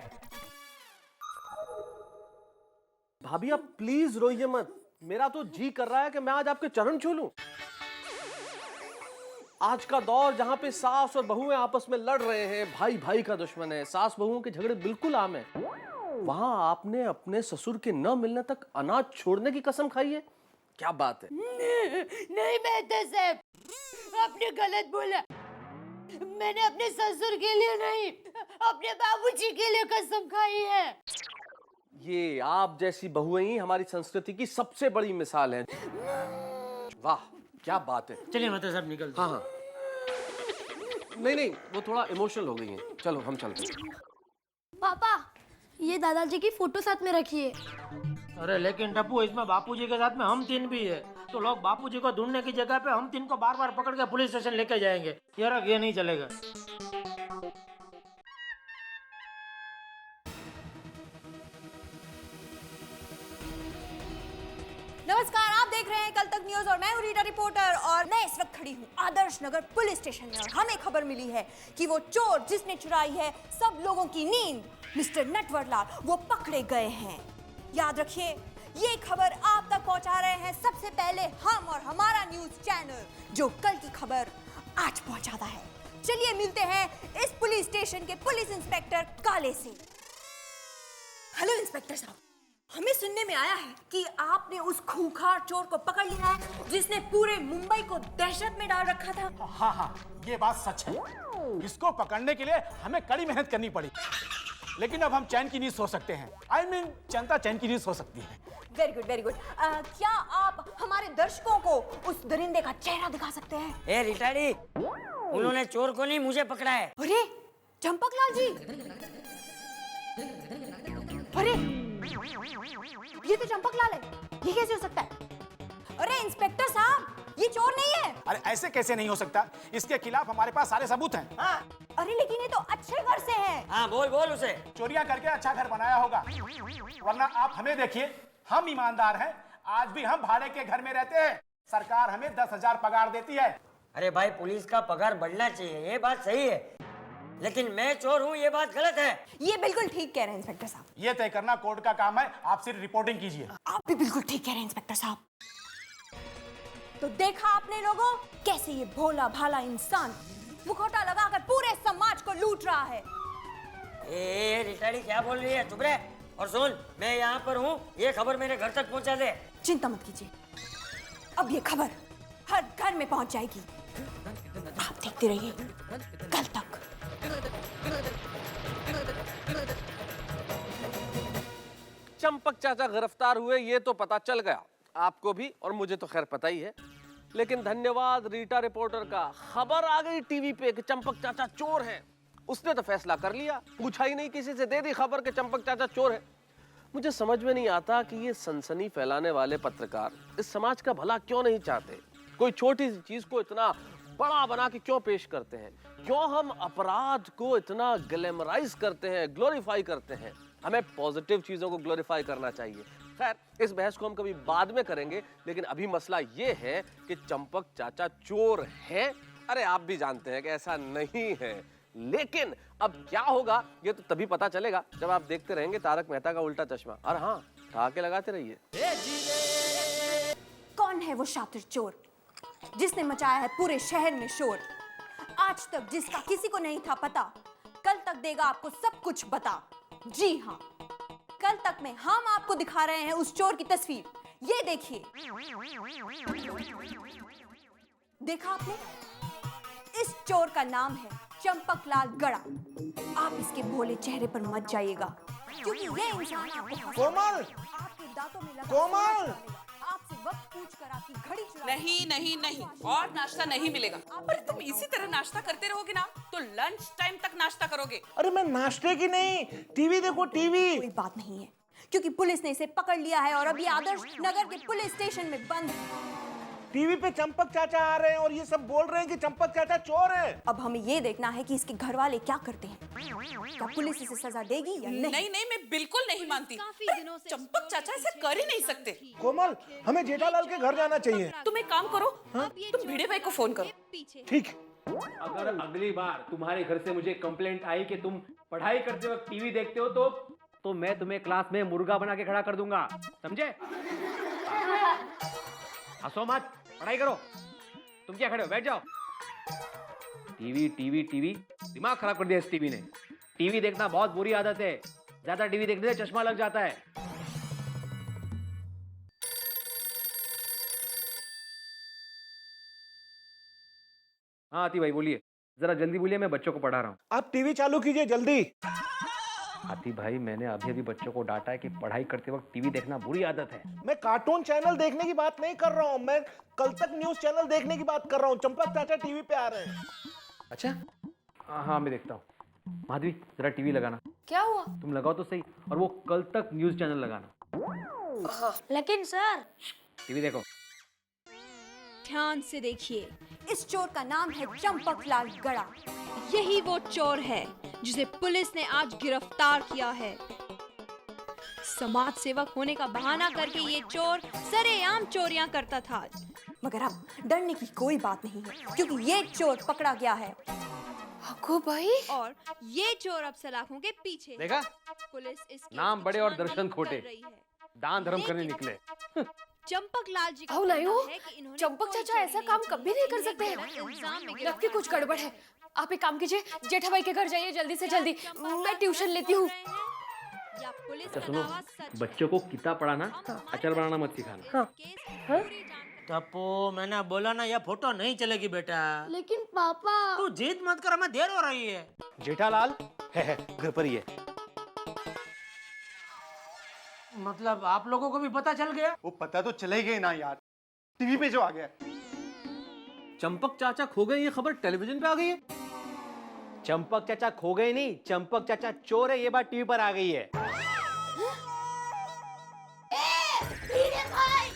भाभी आप प्लीज रोइए मत, मेरा तो जी कर रहा है कि मैं आज आपके चरण छू लूं। आज का दौर जहां पे सास और बहुएं आपस में लड़ रहे हैं, भाई भाई का दुश्मन है, सास बहुओं के झगड़े बिल्कुल आम है, वहां आपने अपने ससुर के न मिलने तक अनाज छोड़ने की कसम खाई है। क्या बात है? नहीं मेहता साहब, आपने गलत बोला। मैंने अपने ससुर के लिए नहीं, अपने बाबूजी के लिए कसम खाई है। ये आप जैसी बहुएं ही हमारी संस्कृति की सबसे बड़ी मिसाल है। वाह क्या बात है। चलिए मतलब सब निकल। हाँ हाँ, नहीं वो थोड़ा इमोशनल हो गई है, चलो हम चलते हैं। पापा, ये दादाजी की फोटो साथ में रखिए। अरे लेकिन टप्पू, इसमें बापूजी के साथ में हम तीन भी है, तो लोग बापूजी को ढूंढने की जगह पे हम तीन को बार बार पकड़ के पुलिस स्टेशन लेके जाएंगे। ये नहीं चलेगा। नमस्कार, आप देख रहे हैं कल तक न्यूज और मैं हूं रीटा रिपोर्टर और मैं इस वक्त खड़ी हूं आदर्श नगर पुलिस स्टेशन में और हमें खबर मिली है कि वो चोर जिसने चुराई है सब लोगों की नींद, मिस्टर नटवरलाल, वो पकड़े गए हैं। याद रखिए, ये खबर आप तक पहुंचा रहे हैं सबसे पहले हम और हमारा न्यूज चैनल, जो कल की खबर आज पहुंचाता है। चलिए मिलते हैं इस पुलिस स्टेशन के पुलिस इंस्पेक्टर काले से। हेलो इंस्पेक्टर साहब, हमें सुनने में आया है कि आपने उस खूंखार चोर को पकड़ लिया है जिसने पूरे मुंबई को दहशत में डाल रखा था। हाँ, ये बात सच है। इसको पकड़ने के लिए हमें कड़ी मेहनत करनी पड़ी, लेकिन अब हम चैन की नींद सो सकते हैं। I mean, जनता चैन की नींद सो सकती है। Very good very good. क्या आप हमारे दर्शकों को उस दरिंदे का चेहरा दिखा सकते हैं? ए रिटाड़ी, उन्होंने चोर को नहीं, मुझे पकड़ा है। अरे चंपकलाल जी, अरे ये तो चंपकलाल है, ये कैसे हो सकता है? अरे इंस्पेक्टर साहब, ये चोर नहीं है। अरे ऐसे कैसे नहीं हो सकता? इसके खिलाफ हमारे पास सारे सबूत हैं। हाँ, अरे लेकिन ये तो अच्छे घर से है। हाँ बोल उसे। चोरियां करके अच्छा घर बनाया होगा, वरना आप हमें देखिए, हम ईमानदार हैं, आज भी हम भाड़े के घर में रहते हैं। सरकार हमें 10,000 पगार देती है। अरे भाई, पुलिस का पगार बढ़ना चाहिए, ये बात सही है, लेकिन मैं चोर हूँ ये बात गलत है। ये बिल्कुल ठीक कह रहे हैं इंस्पेक्टर साहब। ये तय करना कोर्ट का काम है, आप सिर्फ रिपोर्टिंग कीजिए। आप भी बिल्कुल ठीक कह रहे हैं इंस्पेक्टर साहब। तो देखा आपने लोगों, कैसे ये भोला भाला इंसान मुखौटा लगाकर पूरे समाज को लूट रहा है। ए रिटाड़ी, क्या बोल रही है? चुप रहे और सुन, मैं यहाँ पर हूँ, ये खबर मेरे घर तक पहुँचा दे। चिंता मत कीजिए, अब ये खबर हर घर में पहुँच जाएगी। आप देखते रहिए कल तक। चंपक चाचा गिरफ्तार हुए ये तो पता चल गया आपको भी, और मुझे तो खैर पता ही है, लेकिन धन्यवाद रीटा रिपोर्टर का, खबर आ गई टीवी पे कि चंपक चाचा चोर हैं। उसने तो फैसला कर लिया, पूछा ही नहीं किसी से, दे दी खबर कि चंपक चाचा चोर है। मुझे समझ में नहीं आता कि ये सनसनी फैलाने वाले पत्रकार इस समाज का भला क्यों नहीं चाहते। कोई छोटी सी चीज को इतना बड़ा बना के क्यों पेश करते हैं? क्यों हम अपराध को इतना ग्लैमराइज करते हैं, ग्लोरीफाई करते हैं? हमें पॉजिटिव चीजों को ग्लोरीफाई करना चाहिए, खैर इस बहस को हम कभी बाद में करेंगे, लेकिन अभी मसला ये है कि चंपक चाचा चोर है। अरे आप भी जानते हैं कि ऐसा नहीं है, लेकिन अब क्या होगा ये तो तभी पता चलेगा जब आप देखते रहेंगे तारक मेहता का उल्टा चश्मा। और हाँ, ठहाके लगाते रहिए। कौन है वो शातिर चोर जिसने मचाया है पूरे शहर में शोर? आज तक जिसका किसी को नहीं था पता, कल तक देगा आपको सब कुछ बता। जी हाँ, कल तक में हम आपको दिखा रहे हैं उस चोर की तस्वीर। ये देखिए, देखा आपने? इस चोर का नाम है चंपकलाल गड़ा। आप इसके भोले चेहरे पर मत जाइएगा, क्योंकि ये इंसान आपको कोमल! आपके दांतों में लगा कोमल! आपसे वक्त पूछकर आपकी घड़ी चुरा नहीं नहीं नहीं, और नाश्ता नहीं मिलेगा। पर तुम इसी तरह नाश्ता करते रहोगे ना तो लंच टाइम तक नाश्ता करोगे। अरे मैं नाश्ते की नहीं, टीवी देखो टीवी। कोई बात नहीं है, क्योंकि पुलिस ने इसे पकड़ लिया है और अभी आदर्श नगर के पुलिस स्टेशन में बंद है। टीवी पे चंपक चाचा आ रहे हैं और ये सब बोल रहे हैं कि चंपक चाचा चोर है। अब हमें ये देखना है कि इसके घर वाले क्या करते हैं। क्या पुलिस इसे सजा देगी या नहीं? नहीं नहीं, मैं बिल्कुल नहीं मानती। चंपक चाचा ऐसा कर ही नहीं सकते। कोमल, हमें जेठालाल के घर जाना चाहिए। तुम एक काम करो, तुम भिड़े भाई को फोन करो। ठीक। अगर अगली बार तुम्हारे घर से मुझे कंप्लेंट आई कि तुम पढ़ाई करते वक्त टीवी देखते हो तो मैं तुम्हें क्लास में मुर्गा बना के खड़ा कर दूंगा, समझे? हंसो मत, पढ़ाई करो। तुम क्या खड़े हो, बैठ जाओ। टीवी टीवी टीवी, दिमाग खराब कर दिया इस टीवी ने। टीवी देखना बहुत बुरी आदत है, ज्यादा टीवी देखने से चश्मा लग जाता है। हाँ आती भाई बोलिए, जरा जल्दी बोलिए, मैं बच्चों को पढ़ा रहा हूँ। आप टीवी चालू कीजिए जल्दी। आती भाई, मैंने अभी अभी बच्चों को डांटा है कि पढ़ाई करते वक्त टीवी देखना बुरी आदत है। मैं कार्टून चैनल देखने की बात नहीं कर रहा हूँ, मैं कल तक न्यूज चैनल देखने की बात कर रहा हूँ। चंपक चाचा टीवी पे आ रहे हैं। अच्छा हाँ मैं देखता हूँ। माधवी जरा टीवी लगाना। क्या हुआ? तुम लगाओ तो सही, और वो कल तक न्यूज चैनल लगाना। लेकिन सर, टीवी देखो। ध्यान से देखिए, इस चोर का नाम है चंपकलाल गड़ा। यही वो चोर है जिसे पुलिस ने आज गिरफ्तार किया है। समाज सेवक होने का बहाना करके ये चोर सरेआम चोरियां करता था, मगर अब डरने की कोई बात नहीं है, क्योंकि ये चोर पकड़ा गया है। हको भाई, और ये चोर अब सलाखों के पीछे। देखा? पुलिस इसके नाम बड़े और छानबीन दर्शन कर खोटे, रही है। दान धर्म करने निकले। चंपकलाल जी का नहीं हो, कहना है कि इन्होंने चंपक कोई चाचा ऐसा चोरी काम नहीं कभी की। नहीं कर सकते इल्जाम में गिरफ्तार लगती कुछ गड़बड़ है। आप एक काम कीजिए, जेठा भाई के घर जाइए जल्दी से जल्दी, मैं ट्यूशन लेती हूँ। या पुलिस अच्छा का सुनो, दावा सच बच्चों को किताब पढ़ाना, अचार बनाना मत सिखाना। टप्पू, मैंने बोला ना यह फोटो नहीं चलेगी बेटा। लेकिन पापा, तू जिद मत कर, हमें देर हो रही है। जेठालाल है घर पर ही है। मतलब आप लोगों को भी पता चल गया? वो पता तो चले गए ना यार, टीवी पे जो आ गया। चंपक चाचा खो गए, ये खबर टेलीविजन पे आ गई है। चंपक चाचा खो गए नहीं, चंपक चाचा चोर है, ये बात टीवी पर आ गई है। भिड़े भाई,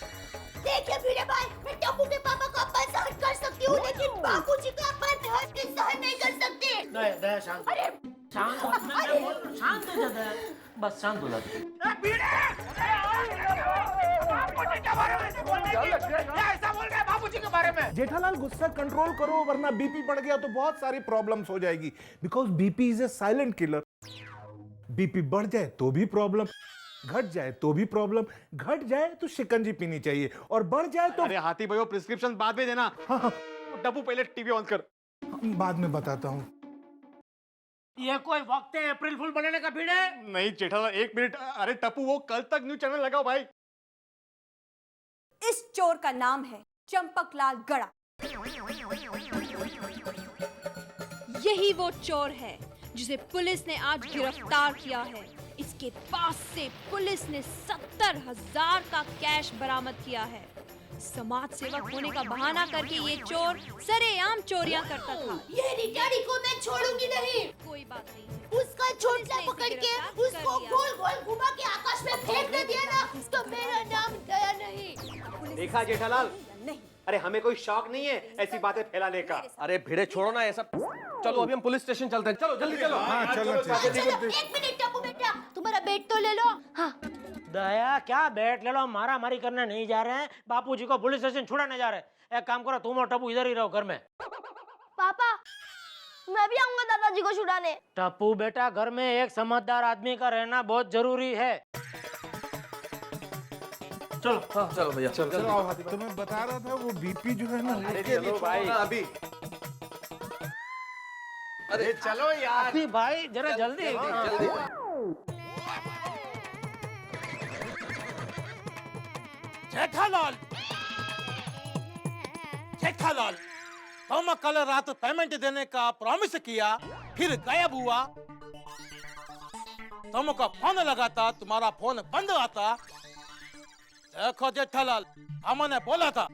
देखिए भिड़े भाई, मैं टप्पू के पापा का अपन सहन कर सकती हूँ, लेकिन बाबूजी का अपन हट के सहन नहीं कर सकती। दया शांत। अरे शांत हो, मैं बोल रहा हूँ, शांत हो जा, बस शांत हो जा। जेठालाल गुस्सा कंट्रोल करो, वरना बीपी बढ़ गया तो बहुत सारी प्रॉब्लम्स हो जाएगी। Because BP is a silent killer. BP बढ़ जाए तो भी प्रॉब्लम, घट जाए तो भी प्रॉब्लम। घट जाए तो शिकंजी पीनी चाहिए, और बढ़ जाए तो अरे हाथी भाई, वो प्रिस्क्रिप्शन बाद में देना। हाँ, डब्बू पहले टीवी ऑन कर। बाद में बताता हूँ। ये कोई वक्त है अप्रैल फूल बनाने का भिड़े? नहीं जेठालाल, एक मिनट। अरे टप्पू, वो कल तक न्यूज चैनल लगाओ भाई। इस चोर का नाम है चंपकलाल गड़ा। यही वो चोर है जिसे पुलिस ने आज गिरफ्तार किया है। इसके पास से पुलिस ने 70,000 का कैश बरामद किया है। समाज सेवक होने का बहाना करके ये चोर सरेआम चोरियां करता था। ये रिटाड़ी को मैं छोड़ूंगी नहीं। कोई बात नहीं है। उसका चोटला पकड़ के उसको गोल गोल घुमा के आकाश में फेंक दे दिया ना, तो मेरा नाम गया नहीं। देखा जेठालाल, नहीं, अरे हमें कोई शौक नहीं है ऐसी बातें फैलाने का। अरे भिड़े छोड़ो ना ये सब, चलो अभी हम पुलिस स्टेशन चलते हैं। चलो जल्दी चलो। हाँ चलो चलो एक मिनट टप्पू बेटा, तुम्हारा बेट तो ले लो। हाँ दया क्या बैठ ले लो, मारा मारी करने नहीं जा रहे हैं, बापूजी को पुलिस स्टेशन छुड़ाने जा रहे हैं। एक काम करो, तुम और टप्पू इधर ही रहो घर में। पापा मैं भी आऊंगा दादाजी को छुड़ाने। टप्पू बेटा, घर में एक समझदार आदमी का रहना बहुत जरूरी है। चलो हाँ चलो भैया चलो आओ हाथी भाई। तो मैं बता रहा था वो बीपी जो है ना, चलो भाई अभी अरे चलो यार। हाथी भाई जरा जल्दी। जल्दी जेठालाल, जेठालाल, तुम कल रात पेमेंट देने का प्रॉमिस किया, फिर गायब हुआ। तुमको फोन लगाता, तुम्हारा फोन बंद आता। देखो जेठालाल, हमने बोला था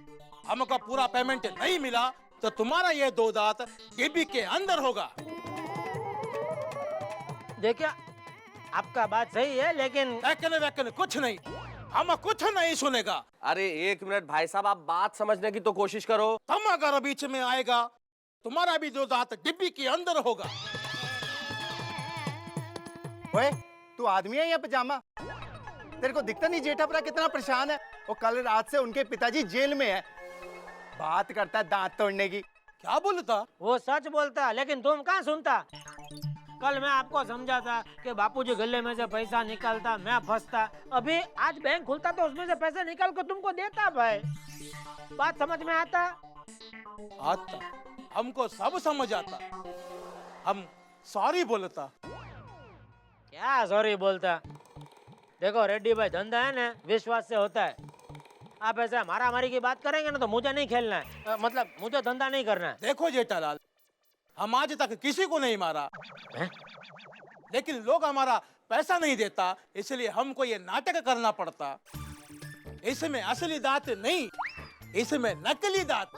हमको पूरा पेमेंट नहीं मिला तो तुम्हारा ये 2 दांत डिब्बी के अंदर होगा। देखिए आपका बात सही है, लेकिन लेकिन कुछ नहीं, हम कुछ नहीं सुनेगा। अरे 1 मिनट भाई साहब, आप बात समझने की तो कोशिश करो। तुम अगर बीच में आएगा, तुम्हारा भी 2 दांत डिब्बी के अंदर होगा। ओए, तू आदमी है या पजामा? तेरे को दिखता नहीं जेठापरा कितना परेशान है? वो कल रात से उनके पिताजी जेल में है, बात करता है दांत तोड़ने की। क्या बोलता? वो सच बोलता, लेकिन तुम कहाँ सुनता। कल मैं आपको समझाता कि बापूजी गले में से पैसा निकालता, मैं फंसता। अभी आज बैंक खुलता तो उसमें से पैसे निकाल कर तुमको देता। भाई बात समझ में आता? आता, हमको सब समझ आता। हम सॉरी बोलता। क्या सॉरी बोलता? देखो रेड्डी भाई, धंधा है ना विश्वास से होता है। आप ऐसा मारा मारी की बात करेंगे ना तो मुझे नहीं खेलना है, मतलब मुझे धंधा नहीं करना है। देखो जेठालाल, हम आज तक किसी को नहीं मारा है? लेकिन लोग हमारा पैसा नहीं देता, इसलिए हमको ये नाटक करना पड़ता। इसमें असली दांत नहीं, इसमें नकली दांत।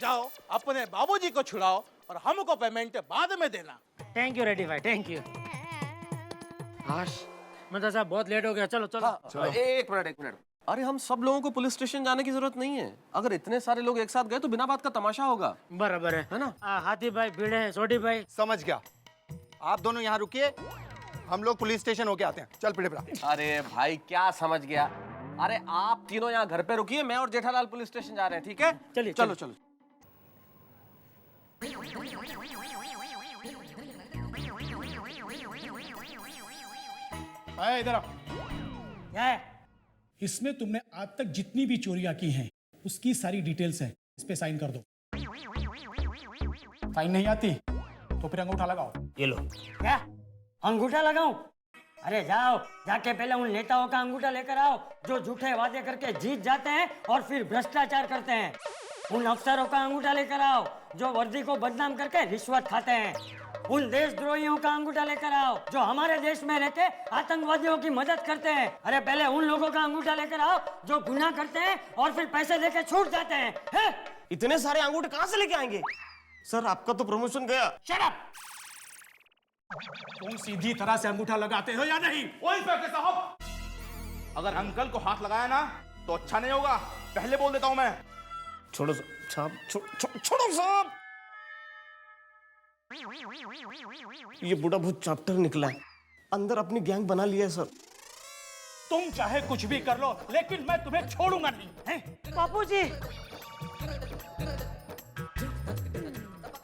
जाओ अपने बाबूजी को छुड़ाओ और हमको पेमेंट बाद में देना। थैंक यू रेड्डी भाई, थैंक यू। मतलब साहब बहुत लेट हो गया, चलो चलो। हाँ, एक मिनट। अरे हम सब लोगों को पुलिस स्टेशन जाने की जरूरत नहीं है। अगर इतने सारे लोग एक साथ गए तो बिना बात का तमाशा होगा। बराबर है ना? हाथी भाई, भिड़े, सोटी भाई। समझ गया। आप दोनों यहाँ रुकिए, हम लोग पुलिस स्टेशन होके आते हैं। चल पिड़े। अरे भाई क्या समझ गया? अरे आप तीनों यहाँ घर पे रुकिए, मैं और जेठालाल पुलिस स्टेशन जा रहे हैं, ठीक है? चलिए चलो चलो। इधर आओ। क्या है? इसमें तुमने आज तक जितनी भी चोरियां की हैं उसकी सारी डिटेल्स हैं, इस पे साइन कर दो। साइन नहीं आती तो फिर अंगूठा लगाओ। ये लो। क्या अंगूठा लगाऊं? अरे जाओ, जाके पहले उन नेताओं का अंगूठा लेकर आओ जो झूठे वादे करके जीत जाते हैं और फिर भ्रष्टाचार करते हैं। उन अफसरों का अंगूठा लेकर आओ जो वर्दी को बदनाम करके रिश्वत खाते हैं। उन देशद्रोहियों का अंगूठा लेकर आओ जो हमारे देश में रहकर आतंकवादियों की मदद करते हैं। अरे पहले उन लोगों का अंगूठा लेकर आओ जो गुनाह करते हैं और फिर पैसे लेकर छूट जाते हैं। है? इतने सारे अंगूठे कहाँ से लेके आएंगे? सर आपका तो प्रमोशन गया। Shut up! तुम सीधी तरह से अंगूठा लगाते हो या नहीं? ओए इंस्पेक्टर साहब, अगर अंकल को हाथ लगाया ना तो अच्छा नहीं होगा, पहले बोल देता हूं मैं। छोड़ो साहब, छोड़ो साहब। ये बूढ़ा बहुत चैप्टर निकला है, अंदर अपनी गैंग बना लिया है सर। तुम चाहे कुछ भी कर लो लेकिन मैं तुम्हें छोड़ूंगा नहीं। बापूजी,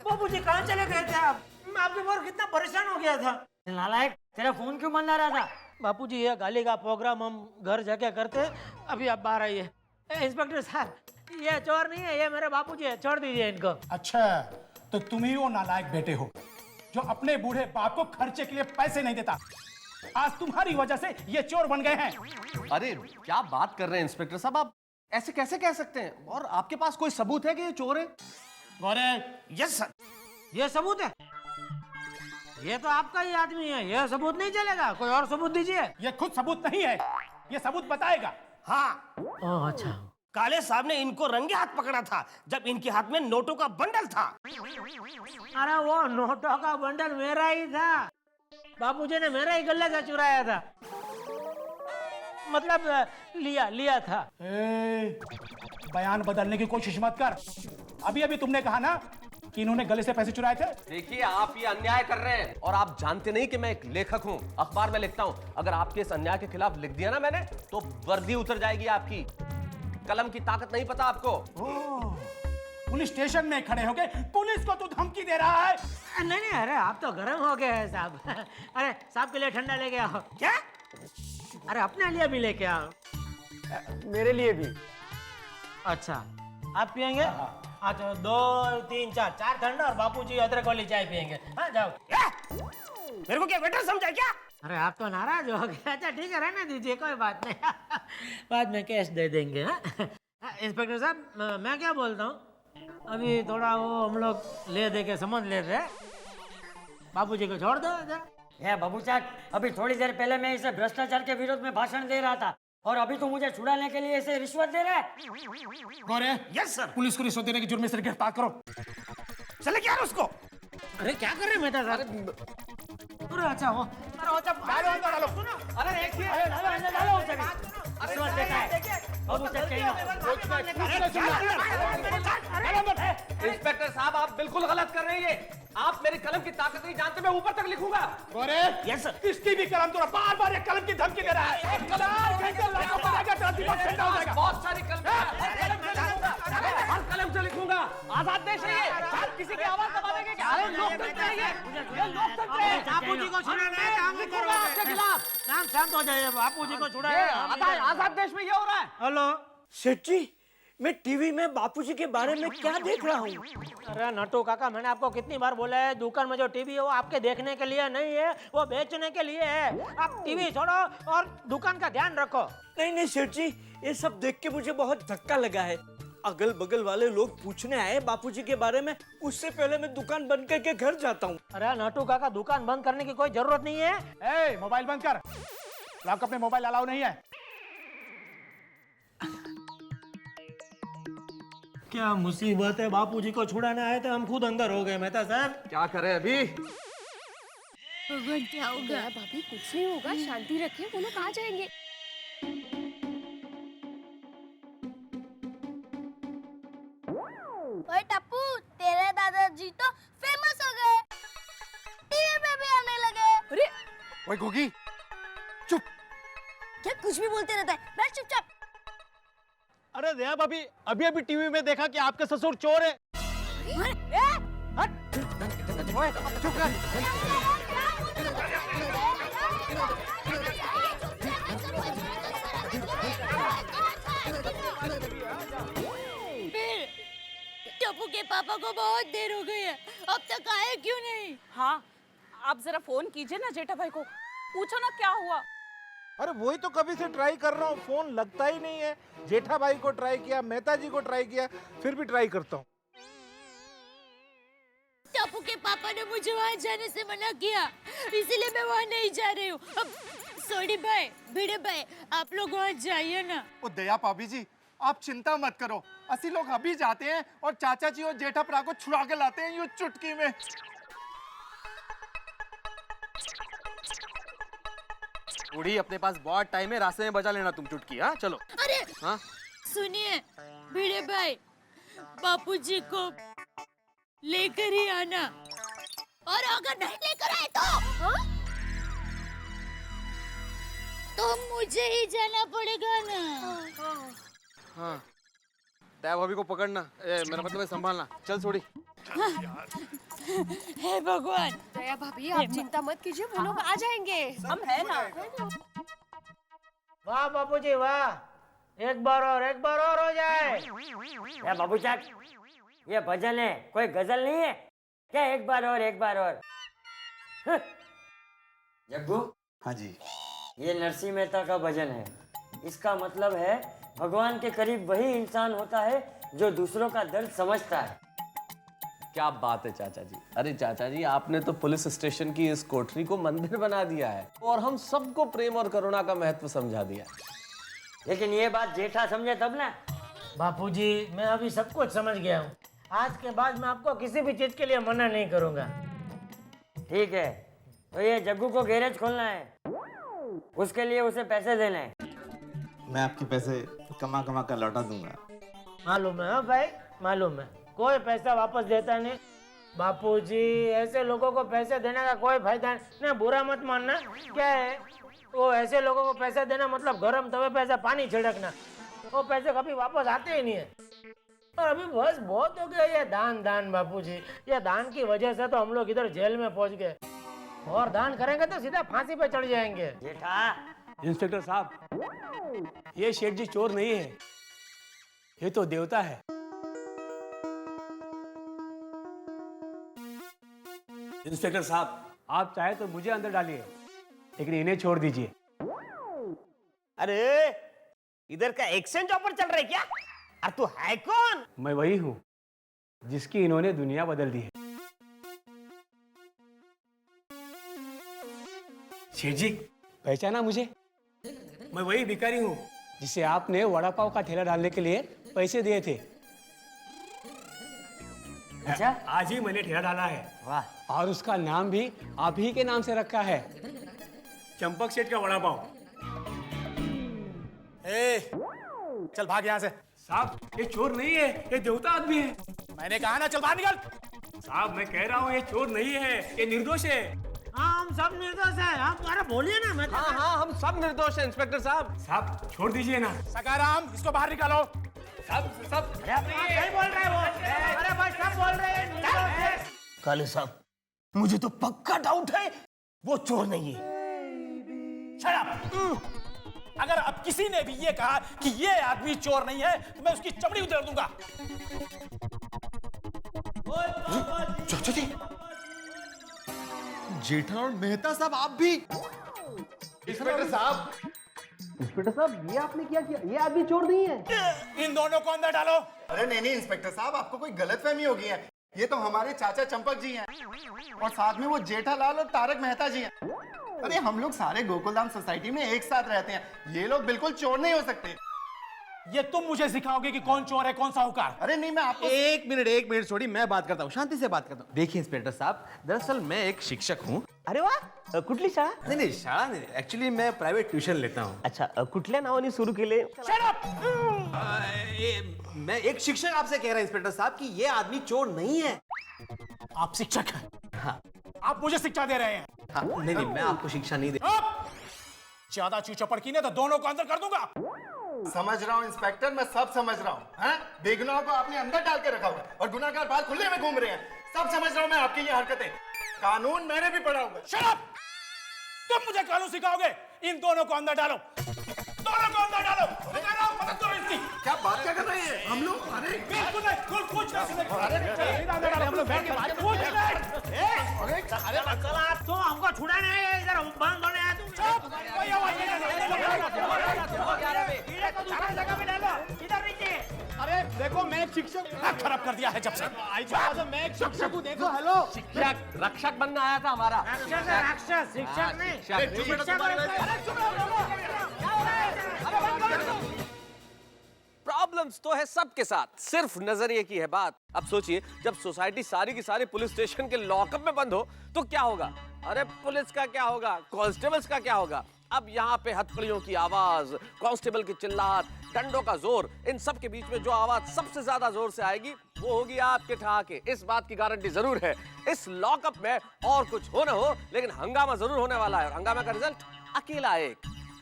बापूजी कहाँ चले गए थे आप? मैं आपके ऊपर कितना परेशान हो गया था। नालायक, तेरा फोन क्यों बंद आ रहा था? बापूजी ये गाली का प्रोग्राम हम घर जाके करते, अभी आप बाहर आइए। इंस्पेक्टर साहब, ये चोर नहीं है, ये मेरे बापूजी है, छोड़ दीजिए इनको। अच्छा, तो तुम ही वो नालायक बेटे हो जो अपने बूढ़े बाप को खर्चे के लिए पैसे नहीं देता। आज तुम्हारी वजह से ये चोर बन गए हैं। अरे क्या बात कर रहे हैं इंस्पेक्टर साहब, आप ऐसे कैसे कह सकते हैं? और आपके पास कोई सबूत है कि ये चोर है? यस सर, ये सबूत है। ये तो आपका ही आदमी है, ये सबूत नहीं चलेगा, कोई और सबूत दीजिए। ये खुद सबूत नहीं है, ये सबूत बताएगा। हाँ। ओह अच्छा। काले साहब ने इनको रंगे हाथ पकड़ा था जब इनके हाथ में नोटों का बंडल था। अरे वो नोटों का बंडल मेरा ही था, बापूजी ने मेरा ही गले से चुराया था, मतलब लिया था। बयान बदलने की कोशिश मत कर। अभी तुमने कहा ना कि इन्होंने गले से पैसे चुराए थे? देखिए, आप ये अन्याय कर रहे हैं और आप जानते नहीं कि मैं एक लेखक हूँ, अखबार में लिखता हूँ। अगर आपके इस अन्याय के खिलाफ लिख दिया ना मैंने, तो वर्दी उतर जाएगी आपकी। कलम की ताकत नहीं पता आपको? पुलिस स्टेशन में खड़े होके पुलिस को तू धमकी दे रहा है? नहीं नहीं, अरे आप तो गर्म हो गए हैं साहब। अरे साहब के लिए ठंडा लेके आओ। क्या? अरे अपने लिए भी लेके आओ। मेरे लिए भी। अच्छा, आप पियेंगे? हाँ तो 2 3 4 4 ठंडा और बापूजी अदरक वाली चाय पियेंगे। हाँ जाओ। मेरे को क्या वेटर समझा क्या? अरे आप तो नाराज हो गए। अच्छा ठीक है, रहने दीजिए, कोई बात नहीं। बाद में कैश दे देंगे। हाँ? इंस्पेक्टर साहब, मैं क्या बोलता हूँ, अभी थोड़ा वो हम लोग ले दे के समझ लेते हैं। बापूजी को छोड़ दो। बाबू चाक, अभी थोड़ी देर पहले मैं इसे भ्रष्टाचार के विरोध में भाषण दे रहा था और अभी तो मुझे छुड़ाने के लिए इसे रिश्वत दे रहा है। गौरे, यस सर, पुलिस को रिश्वत देने के जुर्म में से गिरफ्तार करो। चले क्या उसको? अरे क्या कर रहे हैं मेहता साहब? अरे अच्छा वो, डालो अंदर डालो। अरे देखिए, डालो उसे भी। रिश्वत देता है। बाबू चाक इंस्पेक्टर साहब, आप बिल्कुल गलत कर रहे हैं। आप मेरी कलम की ताकत नहीं जानते, मैं ऊपर तक लिखूंगा। गौरे, यस सर, किसकी भी कलम तो बार-बार एक कलम की धमकी दे रहा है। एक बहुत सारी कलम, हर कलम से लिखूंगा। आजाद देश है ये, किसी की आवाज दबा देंगे क्या? लोकतंत्र है ये लोकतंत्र है। बापूजी को छुड़ाना है, काम लिखूंगा आपके खिलाफ। शांत हो जाइए। बापूजी को छुड़ाए। आजाद देश में ये हो रहा है। हेलो सेठ जी, मैं टीवी में बापूजी के बारे में क्या देख रहा हूँ? अरे नटू काका, मैंने आपको कितनी बार बोला है, दुकान में जो टीवी है वो आपके देखने के लिए नहीं है, वो बेचने के लिए है। आप टीवी छोड़ो और दुकान का ध्यान रखो। नहीं सेठ जी, ये सब देख के मुझे बहुत धक्का लगा है। अगल बगल वाले लोग पूछने आए बापूजी के बारे में, उससे पहले मैं दुकान बंद करके घर जाता हूँ। अरे नटू काका, दुकान बंद करने की कोई जरूरत नहीं है। मोबाइल बंद कर। लॉकअप में मोबाइल अलाउ नहीं है। क्या मुसीबत है, बापूजी को छुड़ाने आए थे, हम खुद अंदर हो गए। मेहता साहब क्या करें अभी? भगवान क्या होगा? भाभी कुछ नहीं होगा, शांति रखिए। वो लोग कहाँ जाएंगे? ओए टप्पू, तेरे दादाजी तो फेमस हो गए, टीवी पे भी आने लगे। अरे ओए गोगी, चुप। क्या कुछ भी बोलते रहता है? बैठ चुपचाप। अरे दया भाभी, अभी अभी टीवी में देखा कि आपके ससुर चोर है। चुप कर। टप्पू के पापा को बहुत देर हो गई है, अब तक आए क्यों नहीं? हाँ, आप जरा फोन कीजिए ना जेठा भाई को, पूछो ना क्या हुआ। अरे वही तो कभी से ट्राई कर रहा हूँ, फोन लगता ही नहीं है। जेठा भाई को ट्राई किया, मेहता जी को ट्राई किया, फिर भी ट्राई करता हूँ। टप्पू के पापा ने मुझे वहाँ जाने से मना किया, इसीलिए मैं वहाँ नहीं जा रही हूँ। सॉरी भाई, भिड़े भाई, आप लोग वहाँ जाइए ना। ओ दया भाभी जी, आप चिंता मत करो, असली लोग अभी जाते हैं और चाचा जी और जेठा भरा को छुड़ा के लाते हैं यूं चुटकी में। बूढ़ी, अपने पास बहुत टाइम है, रास्ते में बजा लेना तुम चुटकी। हाँ चलो। अरे हाँ सुनिए भिड़े भाई, बापूजी को लेकर ही आना, और अगर नहीं लेकर आए तो मुझे ही जाना पड़ेगा ना। हाँ, दया भाभी को पकड़ना, मेरा मतलब है संभालना। चल छोड़ी। हे भगवान। दया भाभी, आप चिंता मत कीजिए, वो लोग आ जाएंगे। हम है ना। वाह बापूजी वाह, एक बार और हो जाए। बाबू चाक, ये भजन है, कोई गजल नहीं है क्या? एक बार और। जग्गू। हाँ जी। ये नरसिंह मेहता का भजन है। इसका मतलब है भगवान के करीब वही इंसान होता है जो दूसरों का दर्द समझता है। क्या बात है चाचा जी। अरे चाचा जी, आपने तो पुलिस स्टेशन की इस कोठरी को मंदिर बना दिया है और हम सबको प्रेम और करुणा का महत्व समझा दिया। लेकिन ये बात जेठा समझे तब ना। बापूजी, मैं अभी सब कुछ समझ गया हूँ। आज के बाद मैं आपको किसी भी चीज के लिए मना नहीं करूँगा। ठीक है, तो ये जग्गू को गैरेज खोलना है, उसके लिए उसे पैसे देने हैं। मैं आपके पैसे कमा कर लौटा दूंगा। मालूम है भाई, मालूम है। कोई पैसा वापस देता नहीं, बापूजी ऐसे लोगों को पैसे देने का कोई फायदा नहीं, बुरा मत मानना। क्या है वो, ऐसे लोगों को पैसे देना मतलब गरम तवे पे ऐसा पानी छिड़कना, वो पैसे कभी वापस आते ही नहीं है। और अभी बस बहुत हो गया ये दान दान बापूजी, ये दान की वजह से तो हम लोग इधर जेल में पहुंच गए, और दान करेंगे तो सीधा फांसी पे चढ़ जाएंगे। जेठा, इंस्पेक्टर साहब, ये शेठ जी चोर नहीं है, ये तो देवता है। इंस्पेक्टर साहब, आप चाहे तो मुझे अंदर डालिए, लेकिन इन्हें छोड़ दीजिए। अरे इधर का एक्सचेंज ऑफर चल रहा है क्या? अरे तू है कौन? मैं वही हूँ जिसकी इन्होंने दुनिया बदल दी है। शेठ जी, पहचाना मुझे? मैं वही भिखारी हूँ जिसे आपने वड़ा पाव का ठेला डालने के लिए पैसे दिए थे। अच्छा, आज ही मैंने ठेला डाला है। वाह। और उसका नाम भी आप ही के नाम से रखा है, चंपक सेठ का वड़ा पाव। चल भाग यहाँ से। साहब, ये चोर नहीं है, ये देवता आदमी है। मैंने कहा ना, चल बाहर निकल। साहब, मैं कह रहा हूँ ये चोर नहीं है, ये निर्दोष है। हाँ, हम सब निर्दोष हैं। आप तुम्हारा बोलिए ना। मैं हाँ हाँ, हम सब निर्दोष हैं इंस्पेक्टर साहब। साहब, छोड़ दीजिए ना। सकाराम, इसको बाहर निकालो। सब नहीं बोल रहे वो। अरे भाई, सब बोल रहे हैं। काले साहब, मुझे तो पक्का डाउट है वो चोर नहीं है। Shut up! अगर अब किसी ने भी ये कहा कि ये आदमी चोर नहीं है तो मैं उसकी चमड़ी उधेड़ दूंगा। चाचा जी, जेठालाल मेहता साहब, आप भी? इंस्पेक्टर साहब, इंस्पेक्टर साहब, ये आपने क्या किया? ये आदमी चोर नहीं है। इन दोनों को अंदर डालो। अरे नहीं इंस्पेक्टर साहब, आपको कोई गलतफहमी हो गई है। ये तो हमारे चाचा चंपक जी हैं, और साथ में वो जेठालाल और तारक मेहता जी हैं। अरे हम लोग सारे गोकुलधाम सोसाइटी में एक साथ रहते हैं, ये लोग बिल्कुल चोर नहीं हो सकते। ये तुम मुझे सिखाओगे कि कौन चोर है कौन साहूकार? अरे नहीं, मैं आपको एक मिनट छोड़ी, मैं बात करता हूँ, शांति से बात करता हूँ। देखिए इंस्पेक्टर साहब, दरअसल मैं एक शिक्षक हूँ। अरे वाह, कुठली शाळा? नहीं, शाळा नहीं, एक्चुअली मैं प्राइवेट ट्यूशन लेता हूँ। अच्छा, कुठल्या नावाने सुरू केले? मैं एक शिक्षक आपसे कह रहा हूँ इंस्पेक्टर साहब कि ये आदमी चोर नहीं है। आप शिक्षक हैं? हाँ। आप मुझे शिक्षा दे रहे हैं? हाँ, नहीं, मैं आपको शिक्षा नहीं दे। ज्यादा चूचपड़ की ने तो दोनों को अंदर कर दूंगा। समझ रहा हूँ इंस्पेक्टर, मैं सब समझ रहा हूँ। बेगुनाहों को आपने अंदर डाल के रखा हुआ है और गुनाहगार बाहर खुले में घूम रहे हैं। सब समझ रहा हूँ मैं आपकी ये हरकतें। कानून मैंने भी पढ़ा हुआ है। Shut up! तुम मुझे कानून सिखाओगे? इन दोनों को अंदर डालो, दोनों को अंदर डालो। मदद करो इसकी। क्या बात क्या कर रहे हैं हम लोग? अरे बिल्कुल नहीं, कुछ नहीं। हम लोग बैठ के बात कुछ नहीं। अरे चला, तो हमको छुड़ाने है, इधर बंद होने आया तुम। कोई आवाज नहीं जगह पे डालो, इधर नीचे। अरे देखो, मैं एक शिक्षक खराब कर दिया है जब से। मैं एक शिक्षक हूँ, देखो। हेलो, शिक्षक रक्षक बनना आया था हमारा। राक्षस, शिक्षक नहीं। प्रॉब्लम्स तो है सबके साथ, सिर्फ नजरिए की है बात। अब सोचिए, जब सोसाइटी सारी की सारी पुलिस स्टेशन के लॉकअप में बंद हो तो क्या होगा? अरे पुलिस का क्या होगा, कांस्टेबल्स का क्या होगा? अब यहाँ पे हथकड़ियों की आवाज, कांस्टेबल की चिल्लाहट, डंडों का जोर, इन सब के बीच में जो आवाज सबसे ज्यादा जोर से आएगी वो होगी आपके ठहाके। इस बात की गारंटी जरूर है, इस लॉकअप में और कुछ हो न हो लेकिन हंगामा जरूर होने वाला है। और हंगामा का रिजल्ट अकेला एक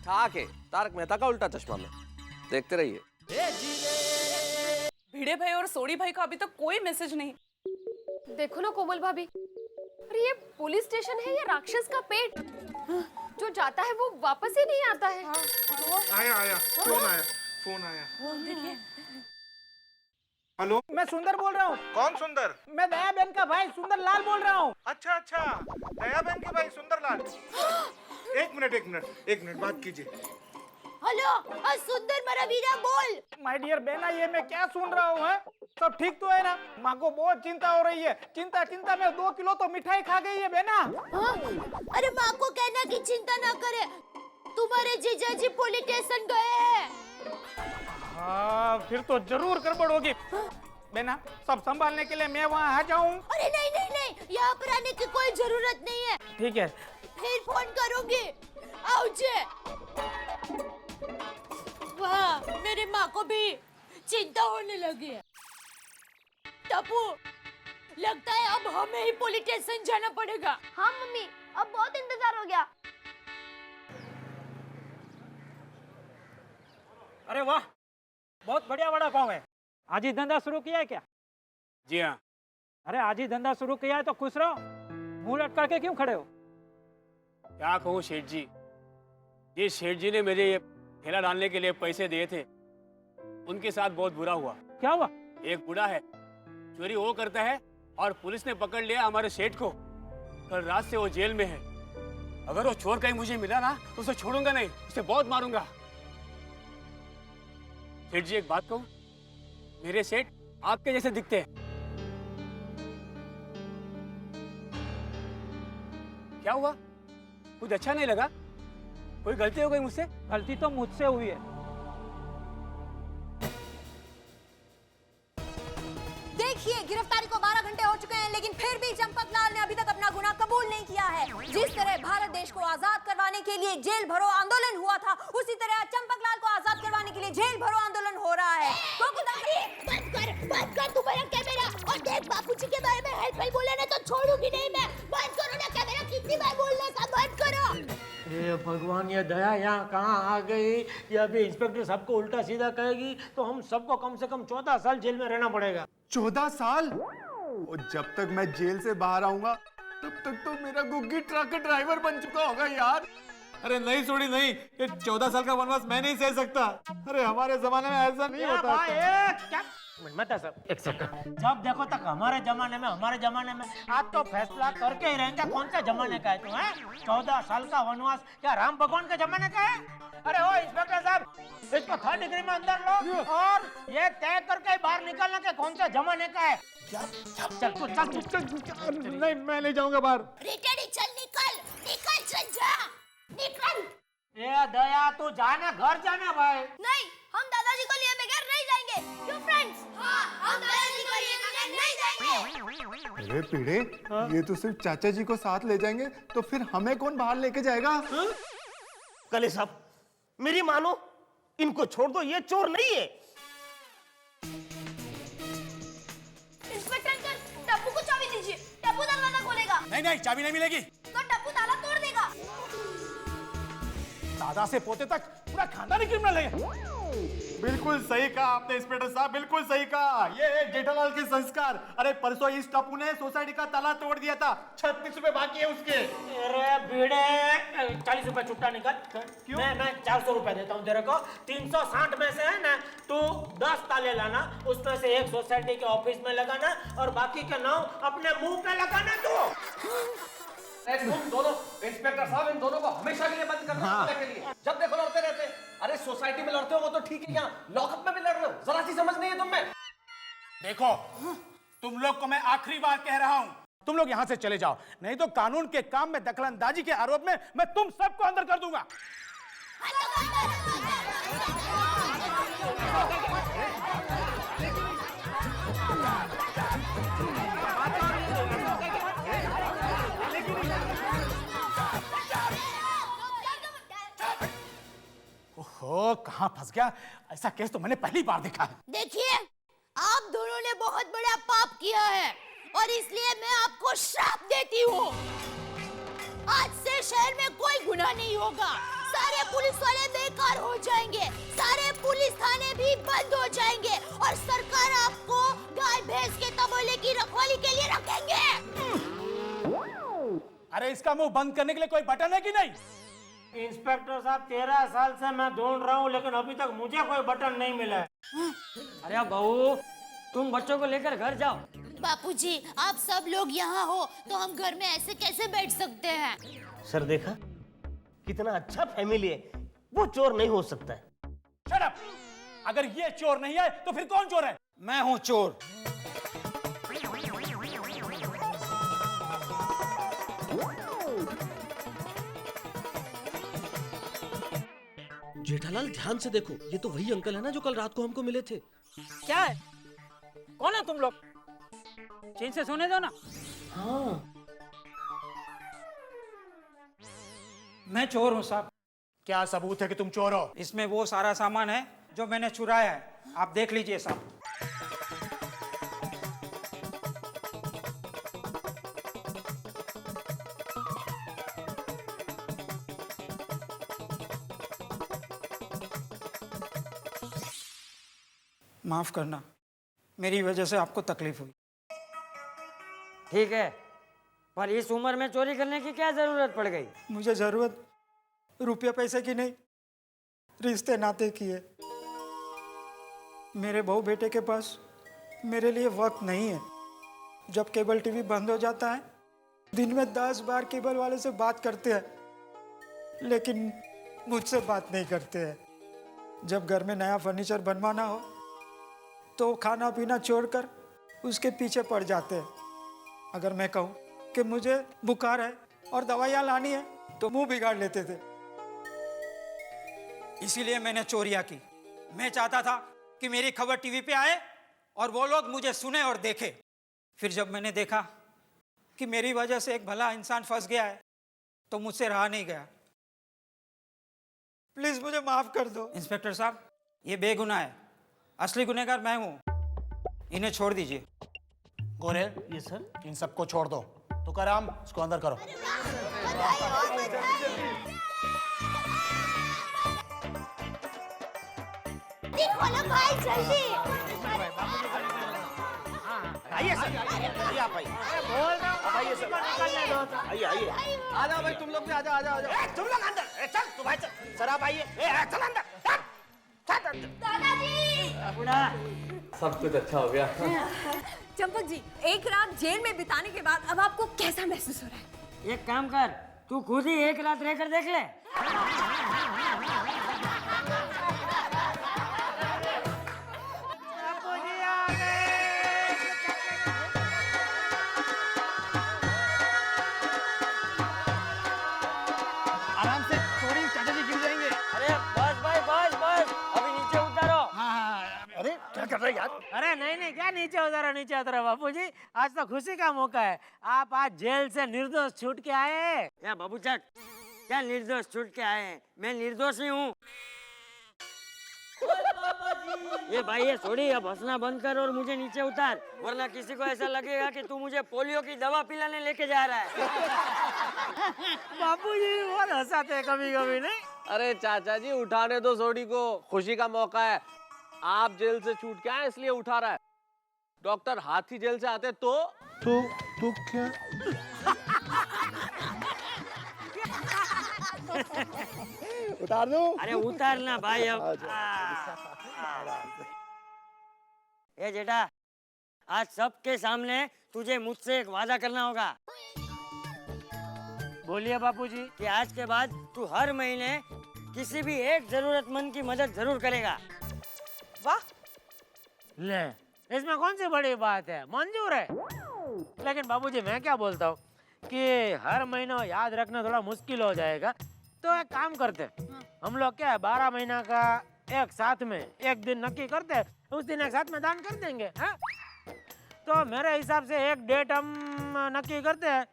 ठहाके, तारक मेहता का उल्टा चश्मा में। देखते रहिए। भिड़े भाई और सोडी भाई का अभी तक कोई मैसेज नहीं। देखो ना कोमल भाभी, अरे ये पुलिस स्टेशन है या राक्षस का पेट? जो जाता है वो वापस ही नहीं आता है। आया फोन आया। देखिए, हेलो, मैं सुंदर बोल रहा हूँ। कौन सुंदर? मैं दया बहन का भाई सुंदर लाल बोल रहा हूँ। अच्छा, दया बहन के भाई सुंदर लाल। एक मिनट बात कीजिए। हेलो, सुंदर मेरा वीरा बोल। माय डियर बेना, ये मैं क्या सुन रहा हूँ? सब ठीक तो है ना? माँ को बहुत चिंता हो रही है। चिंता में 2 किलो तो मिठाई खा गई है बेना। अरे माँ को कहना कि चिंता ना करे, तुम्हारे जीजा जी पुलिस स्टेशन गए हैं। हाँ, फिर तो जरूर गड़बड़ होगी। बेना, सब संभालने के लिए मैं वहाँ आ जाऊँ? अरे नहीं, यहाँ पर आने की कोई जरूरत नहीं है। ठीक है, फिर फोन करूंगी। आओ। वाह, मेरी माँ को भी चिंता होने लगी है। टप्पू, लगता है अब हमें ही पुलिस स्टेशन जाना पड़ेगा। हाँ मम्मी, अब बहुत इंतजार हो गया। अरे वाह, बहुत बढ़िया वड़ा पाव है। आज ही धंधा शुरू किया है क्या? जी हाँ। अरे आज ही धंधा शुरू किया है तो खुश रहो, मुंह लटका के क्यों खड़े हो? क्या कहूँ सेठ जी, जिस सेठ जी ने मेरे ये ठेला डालने के लिए पैसे दिए थे उनके साथ बहुत बुरा हुआ। क्या हुआ? एक बूढ़ा है, चोरी वो करता है और पुलिस ने पकड़ लिया हमारे सेठ को। कल रात से वो जेल में है। अगर वो चोर कहीं मुझे मिला ना तो उसे छोड़ूंगा नहीं, उसे बहुत मारूंगा। सेठ जी एक बात कहूँ, मेरे सेठ आपके जैसे दिखते हैं। क्या हुआ? कुछ अच्छा नहीं लगा? कोई गलती हो गई मुझसे? गलती तो मुझसे हुई है। देखिए, गिरफ्तारी को 12 घंटे हो चुके हैं, लेकिन फिर भी चंपक लाल ने अभी तक अपना गुनाह कबूल नहीं किया है। जिस तरह भारत देश को आजाद करवाने के लिए जेल भरो आंदोलन हुआ था, उसी तरह चंपक लाल को आजाद करवाने के लिए जेल भरो आंदोलन हो रहा है। बंद कर तू मेरा कैमरा, और देख बापूजी के बारे में हेल्प बोले ना तो छोड़ूंगी नहीं मैं। बंद करो ना कैमरा, कितनी बार बोलना था, बंद करो। हे भगवान, ये दया यहाँ कहाँ आ गई? ये अभी इंस्पेक्टर साहब को उल्टा सीधा कहेगी तो हम सबको कम से कम 14 साल जेल में रहना पड़ेगा। 14 साल? और जब तक मैं जेल से बाहर आऊंगा तब तक तो मेरा गुग्गी ट्रक ड्राइवर बन चुका होगा यार। अरे नहीं छोड़ी नहीं, ये 14 साल का वनवास मैं नहीं सह सकता। अरे हमारे जमाने में ऐसा नहीं होता था। मत सर, एक सेकंड। जब देखो तक हमारे जमाने में आज तो फैसला करके ही रहेंगे कौन सा जमाने का है तू, है? 14 साल का वनवास क्या राम भगवान के जमाने का है? अरे ओ इंस्पेक्टर साहब, इसको 3rd डिग्री में अंदर लो और ये तय करके बाहर निकलना के कौन सा जमाने का है। चल। नहीं, मैं नहीं जाऊंगा बाहर। रिटेडी चल, निकल चल जा, निकल। ए दया, तू जाना, घर जाना भाई। नहीं, हम दादाजी को लिए बगैर नहीं जाएंगे। क्यों फ्रेंड्स? हाँ, हम दादाजी को लिए बगैर नहीं जाएंगे। अरे पीड़े, ये तो सिर्फ चाचा जी को साथ ले जाएंगे, तो फिर हमें कौन बाहर लेके जाएगा? कले साहब, मेरी मानो, इनको छोड़ दो, ये चोर नहीं है। इंस्पेक्टर अंकल, टप्पू को चाबी दीजिए, टप्पू दरवाजा खोलेगा। नहीं, चाबी नहीं मिलेगी। तो टप्पू ताला तोड़ देगा। दादा से पोते तक पूरा खानदानी क्रिमिनल है। बिल्कुल सही कहा आपने इंस्पेक्टर साहब, बिल्कुल सही कहा। ये है जेठालाल के संस्कार। अरे परसों इस टप्पू ने सोसाइटी का ताला तोड़ दिया था, 36 रुपए बाकी है उसके। अरे भिड़े, 40 रुपए छुट्टा निकल। क्यों? मैं 400 रुपए देता हूँ तेरे को। 360 में से है ना, तू 10 ताले लाना, उसमें से एक सोसाइटी के ऑफिस में लगाना और बाकी के 9 अपने मुंह पे लगाना। तू तुम दोनों इंस्पेक्टर साहब, इन दोनों को हमेशा के लिए बंद करना के लिए। जब देखो लड़ते रहते। अरे सोसाइटी में लड़ते हो वो तो ठीक है, यहाँ लॉकअप में भी लड़ रहे हो, जरा सी समझ नहीं है तुम में। देखो, तुम लोग को मैं आखिरी बार कह रहा हूँ, तुम लोग यहाँ से चले जाओ, नहीं तो कानून के काम में दखलंदाजी के आरोप में मैं तुम सबको अंदर कर दूंगा। ओहो, कहाँ फंस गया? ऐसा केस तो मैंने पहली बार देखा है। देखिए, आप दोनों ने बहुत बड़ा पाप किया है और इसलिए मैं आपको श्राप देती हूँ। आज से शहर में कोई गुनाह नहीं होगा, सारे पुलिस वाले बेकार हो जाएंगे, सारे पुलिस थाने भी बंद हो जाएंगे और सरकार आपको गाय भैंस के तबोले की रखवाली के लिए रखेंगे। अरे इसका मुंह बंद करने के लिए कोई बटन है कि नहीं? इंस्पेक्टर साहब, 13 साल से मैं ढूंढ रहा हूँ लेकिन अभी तक मुझे कोई बटन नहीं मिला है। अरे बहू, तुम बच्चों को लेकर घर जाओ। बापूजी, आप सब लोग यहाँ हो तो हम घर में ऐसे कैसे बैठ सकते हैं? सर देखा, कितना अच्छा फैमिली है, वो चोर नहीं हो सकता है। Shut up! अगर ये चोर नहीं है तो फिर कौन चोर है? मैं हूँ चोर। जेठालाल, ध्यान से देखो, ये तो वही अंकल है ना जो कल रात को हमको मिले थे। क्या है? कौन है तुम लोग? चैन से सोने दो ना। हाँ, मैं चोर हूँ साहब। क्या सबूत है कि तुम चोर हो? इसमें वो सारा सामान है जो मैंने चुराया है, आप देख लीजिए साहब। माफ करना, मेरी वजह से आपको तकलीफ हुई। ठीक है, पर इस उम्र में चोरी करने की क्या जरूरत पड़ गई? मुझे जरूरत रुपये पैसे की नहीं, रिश्ते नाते की है। मेरे बहू बेटे के पास मेरे लिए वक्त नहीं है। जब केबल टीवी बंद हो जाता है, दिन में 10 बार केबल वाले से बात करते हैं, लेकिन मुझसे बात नहीं करते हैं। जब घर में नया फर्नीचर बनवाना हो तो खाना पीना छोड़कर उसके पीछे पड़ जाते हैं। अगर मैं कहूँ कि मुझे बुखार है और दवाइयाँ लानी है तो मुंह बिगाड़ लेते थे। इसीलिए मैंने चोरियां की। मैं चाहता था कि मेरी खबर टीवी पे आए और वो लोग मुझे सुने और देखे। फिर जब मैंने देखा कि मेरी वजह से एक भला इंसान फंस गया है तो मुझसे रहा नहीं गया। प्लीज मुझे माफ कर दो। इंस्पेक्टर साहब, ये बेगुनाह है, असली गुनहगार मैं हूँ, इन्हें छोड़ दीजिए। गोरेल, ये सर, इन सबको छोड़ दो। तुकाराम, इसको अंदर करो। खोलो भाई जल्दी। आइए सर, आइए आप आइए। बोल रहा हूँ, आइए सर, निकलने दो तो। आइए आइए। आ जाओ भाई, तुम लोग भी आ जाओ, आ जाओ, आ जाओ। तुम लोग अंदर, चल तू भाई चल। सर आप आइए, चल अंदर, चल दादाजी। सब कुछ अच्छा हो गया। चंपक जी, एक रात जेल में बिताने के बाद अब आपको कैसा महसूस हो रहा है? एक काम कर, तू खुद ही एक रात रहकर देख ले। आराम से, थोड़ी चाचा जी गिर जाएंगे। अरे बस भाई, बस बस, अभी नीचे उतारो। अरे क्या कर रहे यार? अरे नहीं, क्या नीचे उतरो बापूजी, आज तो खुशी का मौका है। आप आज जेल से निर्दोष छूट के आए। क्या बाबू चक, क्या निर्दोष छूट के आए हैं? मैं निर्दोष ही हूँ। ये भाई, ये छोड़ी, अब हंसना बंद कर और मुझे नीचे उतार, वरना किसी को ऐसा लगेगा कि तू मुझे पोलियो की दवा पिलाने लेके जा रहा है। बापूजी बहुत हंसाते हैं कभी नहीं। अरे चाचा जी, उठाने दो सोडी को, खुशी का मौका है। आप जेल से छूट के आए इसलिए उठा रहा है। डॉक्टर हाथी जेल से आते तो क्या? उतार दो। अरे उतारना भाई अब। ए जेठा, आज सबके सामने तुझे मुझसे एक वादा करना होगा। बोलिए बापूजी। कि आज के बाद तू हर महीने किसी भी एक जरूरतमंद की मदद जरूर करेगा। वाह, ले, इसमें कौन सी बड़ी बात है, मंजूर है। लेकिन बाबूजी मैं क्या बोलता हूँ कि हर महीना याद रखना थोड़ा मुश्किल हो जाएगा, तो एक काम करते हैं, हम लोग क्या है 12 महीना का एक साथ में एक दिन नक्की करते हैं, उस दिन एक साथ में दान कर देंगे। हाँ, तो मेरे हिसाब से एक डेट हम नक्की करते हैं,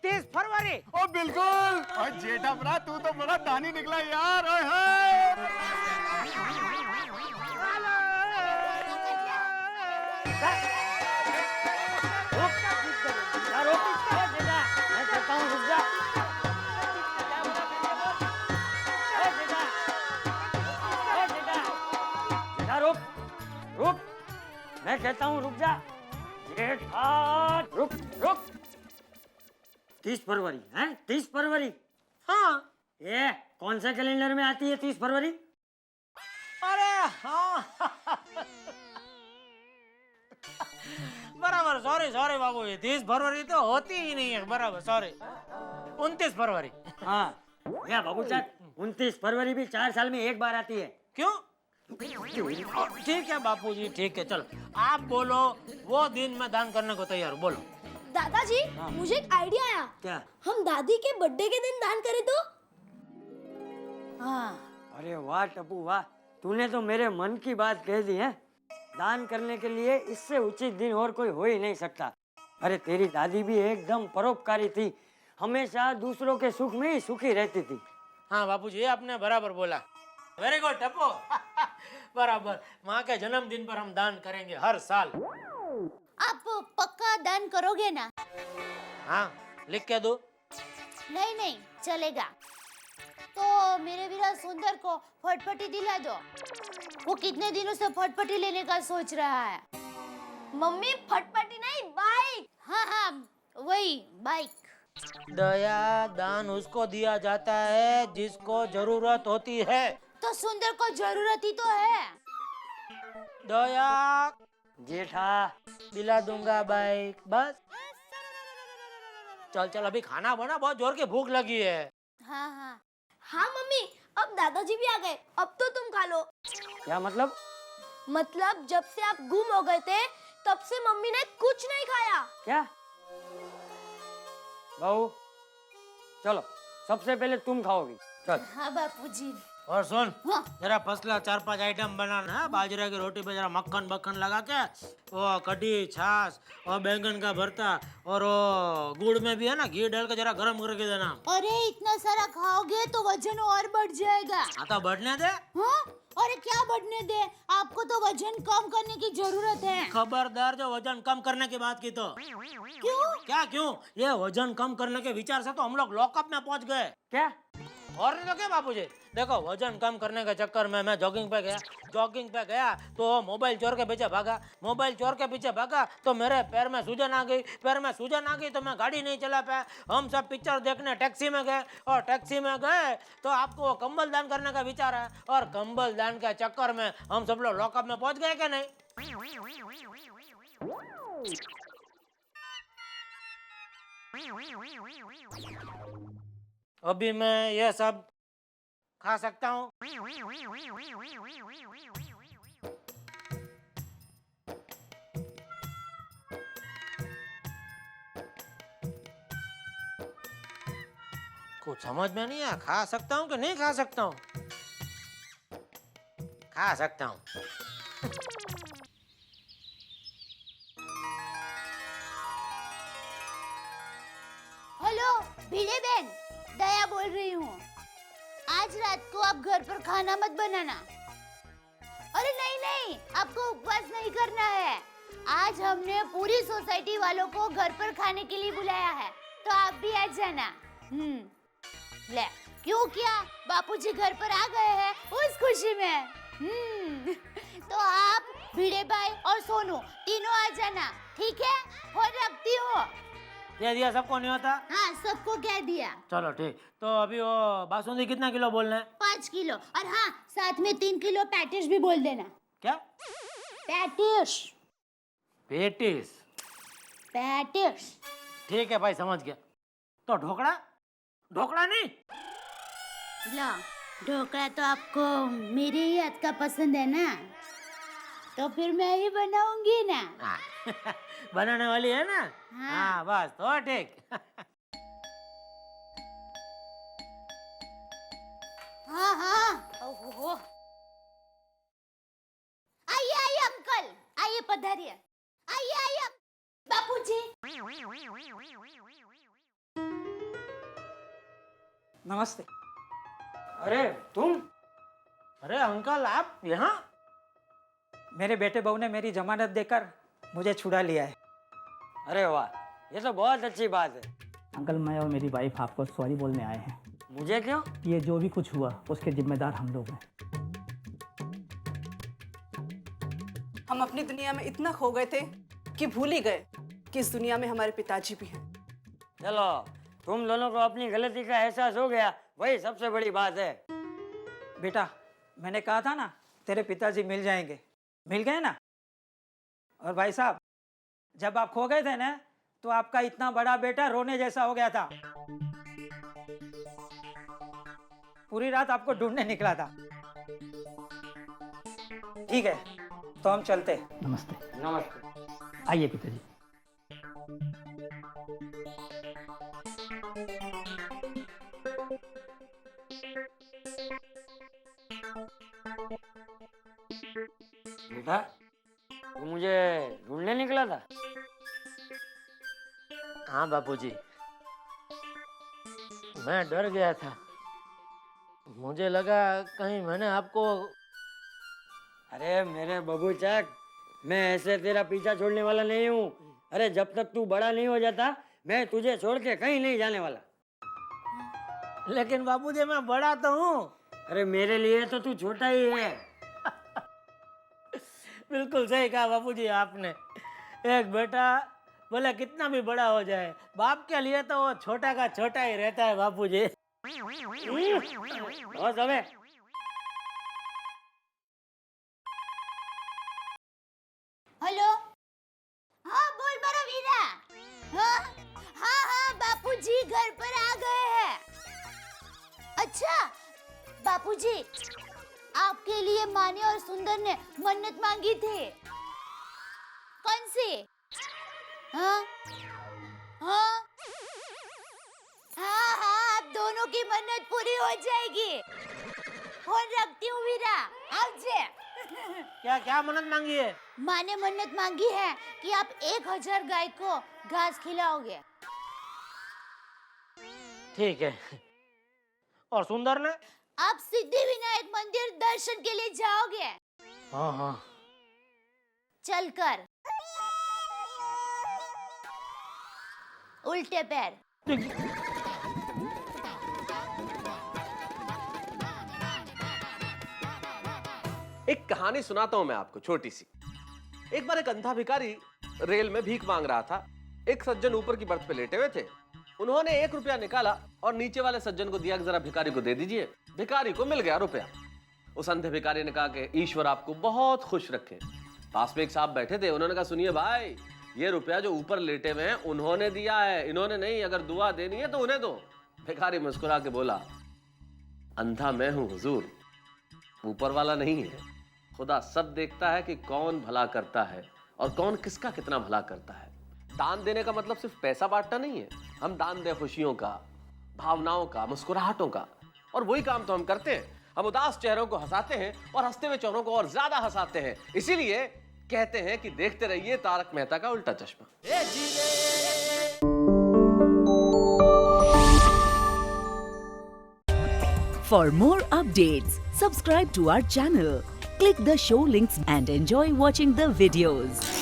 30 फरवरी। ओ बिल्कुल। और जेठा भरा, तू तो बड़ा दानी निकला यार। ओए हाय। रुक, मैं कहता हूँ रुक जा। जेठा, रुक रुक। 30 फरवरी है? 30 फरवरी? हाँ। ये कौन सा कैलेंडर में आती है 30 फरवरी? अरे हाँ बराबर, सॉरी बाबू, 30 फरवरी तो होती ही नहीं है। बराबर, सॉरी, 29 फरवरी। हाँ, या बाबू चक, 29 फरवरी भी 4 साल में एक बार आती है। क्यों? ठीक है बापूजी, ठीक है, चलो आप बोलो, वो दिन मैं दान करने को तैयार हूँ, बोलो। दादाजी, मुझे एक आइडिया आया। क्या? हम दादी के बर्थडे के दिन दान करें तो? हाँ। अरे वाह टप्पू वाह, तूने तो मेरे मन की बात कह दी है। दान करने के लिए इससे उचित दिन और कोई हो ही नहीं सकता। अरे तेरी दादी भी एकदम परोपकारी थी, हमेशा दूसरों के सुख में ही सुखी रहती थी। हाँ बापूजी, ये आपने बराबर बोला। Very good Tappu. बराबर, माँ के जन्मदिन पर हम दान करेंगे हर साल। आप पक्का दान करोगे ना? हाँ, लिख के दो? नहीं, चलेगा। तो मेरे वीरा सुंदर को फटफटी दिला दो। वो कितने दिनों से फटफटी लेने का सोच रहा है। मम्मी फटफटी नहीं, बाइक। हाँ हाँ वही बाइक। दया दान उसको दिया जाता है जिसको जरूरत होती है। तो सुंदर को जरूरत ही तो है। दया जेठा दिला दूंगा बाइक, बस। चल चल अभी खाना बना, बहुत जोर की भूख लगी है। हाँ हाँ हाँ मम्मी, अब दादाजी भी आ गए, अब तो तुम खा लो। क्या मतलब? मतलब जब से आप गुम हो गए थे तब से मम्मी ने कुछ नहीं खाया। क्या? बहू चलो, सबसे पहले तुम खाओगी। चल। हाँ बापूजी। और सुन, हाँ। जरा फसला 4-5 आइटम बनाना है। बाजरे की रोटी पे जरा मक्खन बक्खन लगा के, वो कढ़ी, छाछ और बैंगन का भरता, और वो गुड़ में भी है ना घी डाल के जरा गरम करके देना। अरे इतना सारा खाओगे तो वजन और बढ़ जाएगा। हाँ तो बढ़ने दे। हाँ? अरे क्या बढ़ने दे, आपको तो वजन कम करने की जरूरत है। खबरदार जो वजन कम करने की बात की तो। क्यों? क्या क्यों? ये वजन कम करने के विचार से तो हम लोग लॉकअप में पहुंच गए। क्या? और नहीं तो क्या बापूजी, देखो वजन कम करने के चक्कर में मैं जॉगिंग पे गया तो मोबाइल चोर के पीछे भागा तो मेरे पैर में सूजन आ गई तो मैं गाड़ी नहीं चला पाया। हम सब पिक्चर देखने टैक्सी में गए तो आपको वो कंबल दान करने का विचार है, और कंबल दान के चक्कर में हम सब लोग लॉकअप में पहुंच गए क्या नहीं? अभी मैं ये सब खा सकता हूँ? कुछ समझ में नहीं आया, खा सकता हूँ कि नहीं खा सकता हूँ? खा सकता हूँ। हेलो भिड़े बहन, दया बोल रही हूँ। आज रात को आप घर पर खाना मत बनाना। अरे नहीं नहीं, आपको उपवास नहीं करना है। आज हमने पूरी सोसाइटी वालों को घर पर खाने के लिए बुलाया है, तो आप भी आ जाना। ले, क्यों क्या बापूजी घर पर आ गए हैं उस खुशी में। तो आप भिड़े भाई और सोनू तीनों आ जाना, ठीक है? और रखती हूँ। कह दिया सबको नहीं होता? हाँ सबको कह दिया। चलो ठीक। तो अभी वो बासुंदी कितना किलो बोलना है? 5 किलो, और हाँ साथ में 3 किलो पैटिस भी बोल देना। क्या? पैटिस। पेटिस? पैटिस। ठीक है भाई, समझ गया। तो ढोकड़ा नहीं? लो, ढोकला तो आपको मेरे ही हाथ का पसंद है ना, तो फिर मैं ही बनाऊंगी ना। बनाने वाली है ना? हाँ बस तो ठीक। हाँ हाँ। ओहो। आइए अंकल, आइए पधारिए। आइए बापूजी। नमस्ते। अरे तुम? अरे अंकल आप यहाँ? मेरे बेटे बहू ने मेरी जमानत देकर मुझे छुड़ा लिया है। अरे वाह, ये तो बहुत अच्छी बात है। अंकल मैं और मेरी वाइफ आपको सॉरी बोलने आए हैं। मुझे क्यों? ये जो भी कुछ हुआ उसके जिम्मेदार हम लोग हैं। हम अपनी दुनिया में इतना खो गए थे कि भूल ही गए कि इस दुनिया में हमारे पिताजी भी हैं। चलो, तुम दोनों को अपनी गलती का एहसास हो गया, वही सबसे बड़ी बात है। बेटा, मैंने कहा था ना तेरे पिताजी मिल जाएंगे, मिल गए ना। और भाई साहब, जब आप खो गए थे ना तो आपका इतना बड़ा बेटा रोने जैसा हो गया था। पूरी रात आपको ढूंढने निकला था। ठीक है, तो हम चलते। नमस्ते। नमस्ते। आइए पिताजी। बेटा, तू मुझे ढूंढने निकला था? हाँ बापूजी, मैं डर गया था। मुझे लगा कहीं मैंने आपको। अरे मेरे बबूचक, मैं ऐसे तेरा पीछा छोड़ने वाला नहीं हूँ। अरे जब तक तू बड़ा नहीं हो जाता मैं तुझे छोड़ के कहीं नहीं जाने वाला। लेकिन बापूजी मैं बड़ा तो हूँ। अरे मेरे लिए तो तू छोटा ही है। बिल्कुल सही कहा बापूजी आपने। एक बेटा बोले कितना भी बड़ा हो जाए, बाप के लिए तो वो छोटा का छोटा ही रहता है बापूजी। और समय हेलो, हाँ बोल बड़ा वीरा। हाँ हाँ हाँ बापूजी घर पर आ गए हैं। अच्छा बापूजी, आपके लिए माने और सुंदर ने मन्नत मांगी थी। कौन सी? हाँ हाँ हाँ हाँ, आप दोनों की मन्नत पूरी हो जाएगी। फोन रखती हूँ वीरा, आवजे। क्या क्या मन्नत मांगी है? माँ ने मन्नत मांगी है कि आप 1000 गाय को घास खिलाओगे। ठीक है। और सुंदर ने? आप सिद्धिविनायक मंदिर दर्शन के लिए जाओगे। हाँ हाँ। चलकर उल्टे पैर। एक कहानी सुनाता हूं मैं आपको, छोटी सी। एक बार एक अंधा भिखारी रेल में भीख मांग रहा था। एक सज्जन ऊपर की बर्थ पे लेटे हुए थे। उन्होंने 1 रुपया निकाला और नीचे वाले सज्जन को दिया कि जरा भिखारी को दे दीजिए। भिखारी को मिल गया रुपया। उस अंधे भिखारी ने कहा कि ईश्वर आपको बहुत खुश रखे। पास में एक साहब बैठे थे, उन्होंने कहा सुनिए भाई, ये रुपया जो ऊपर लेटे हुए हैं उन्होंने दिया है, इन्होंने नहीं। अगर दुआ देनी है तो उन्हें दो। भिखारी मुस्कुरा के बोला, अंधा मैं हूं हुजूर, ऊपर वाला नहीं है। खुदा सब देखता है कि कौन भला करता है और कौन किसका कितना भला करता है। दान देने का मतलब सिर्फ पैसा बांटना नहीं है। हम दान दे खुशियों का, भावनाओं का, मुस्कुराहटों का। और वही काम तो हम करते हैं। हम उदास चेहरों को हंसाते हैं और हंसते हुए चेहरों को और ज्यादा हंसाते हैं। इसीलिए कहते हैं कि देखते रहिए तारक मेहता का उल्टा चश्मा। For more updates, subscribe to our channel, click the show links and enjoy watching the videos.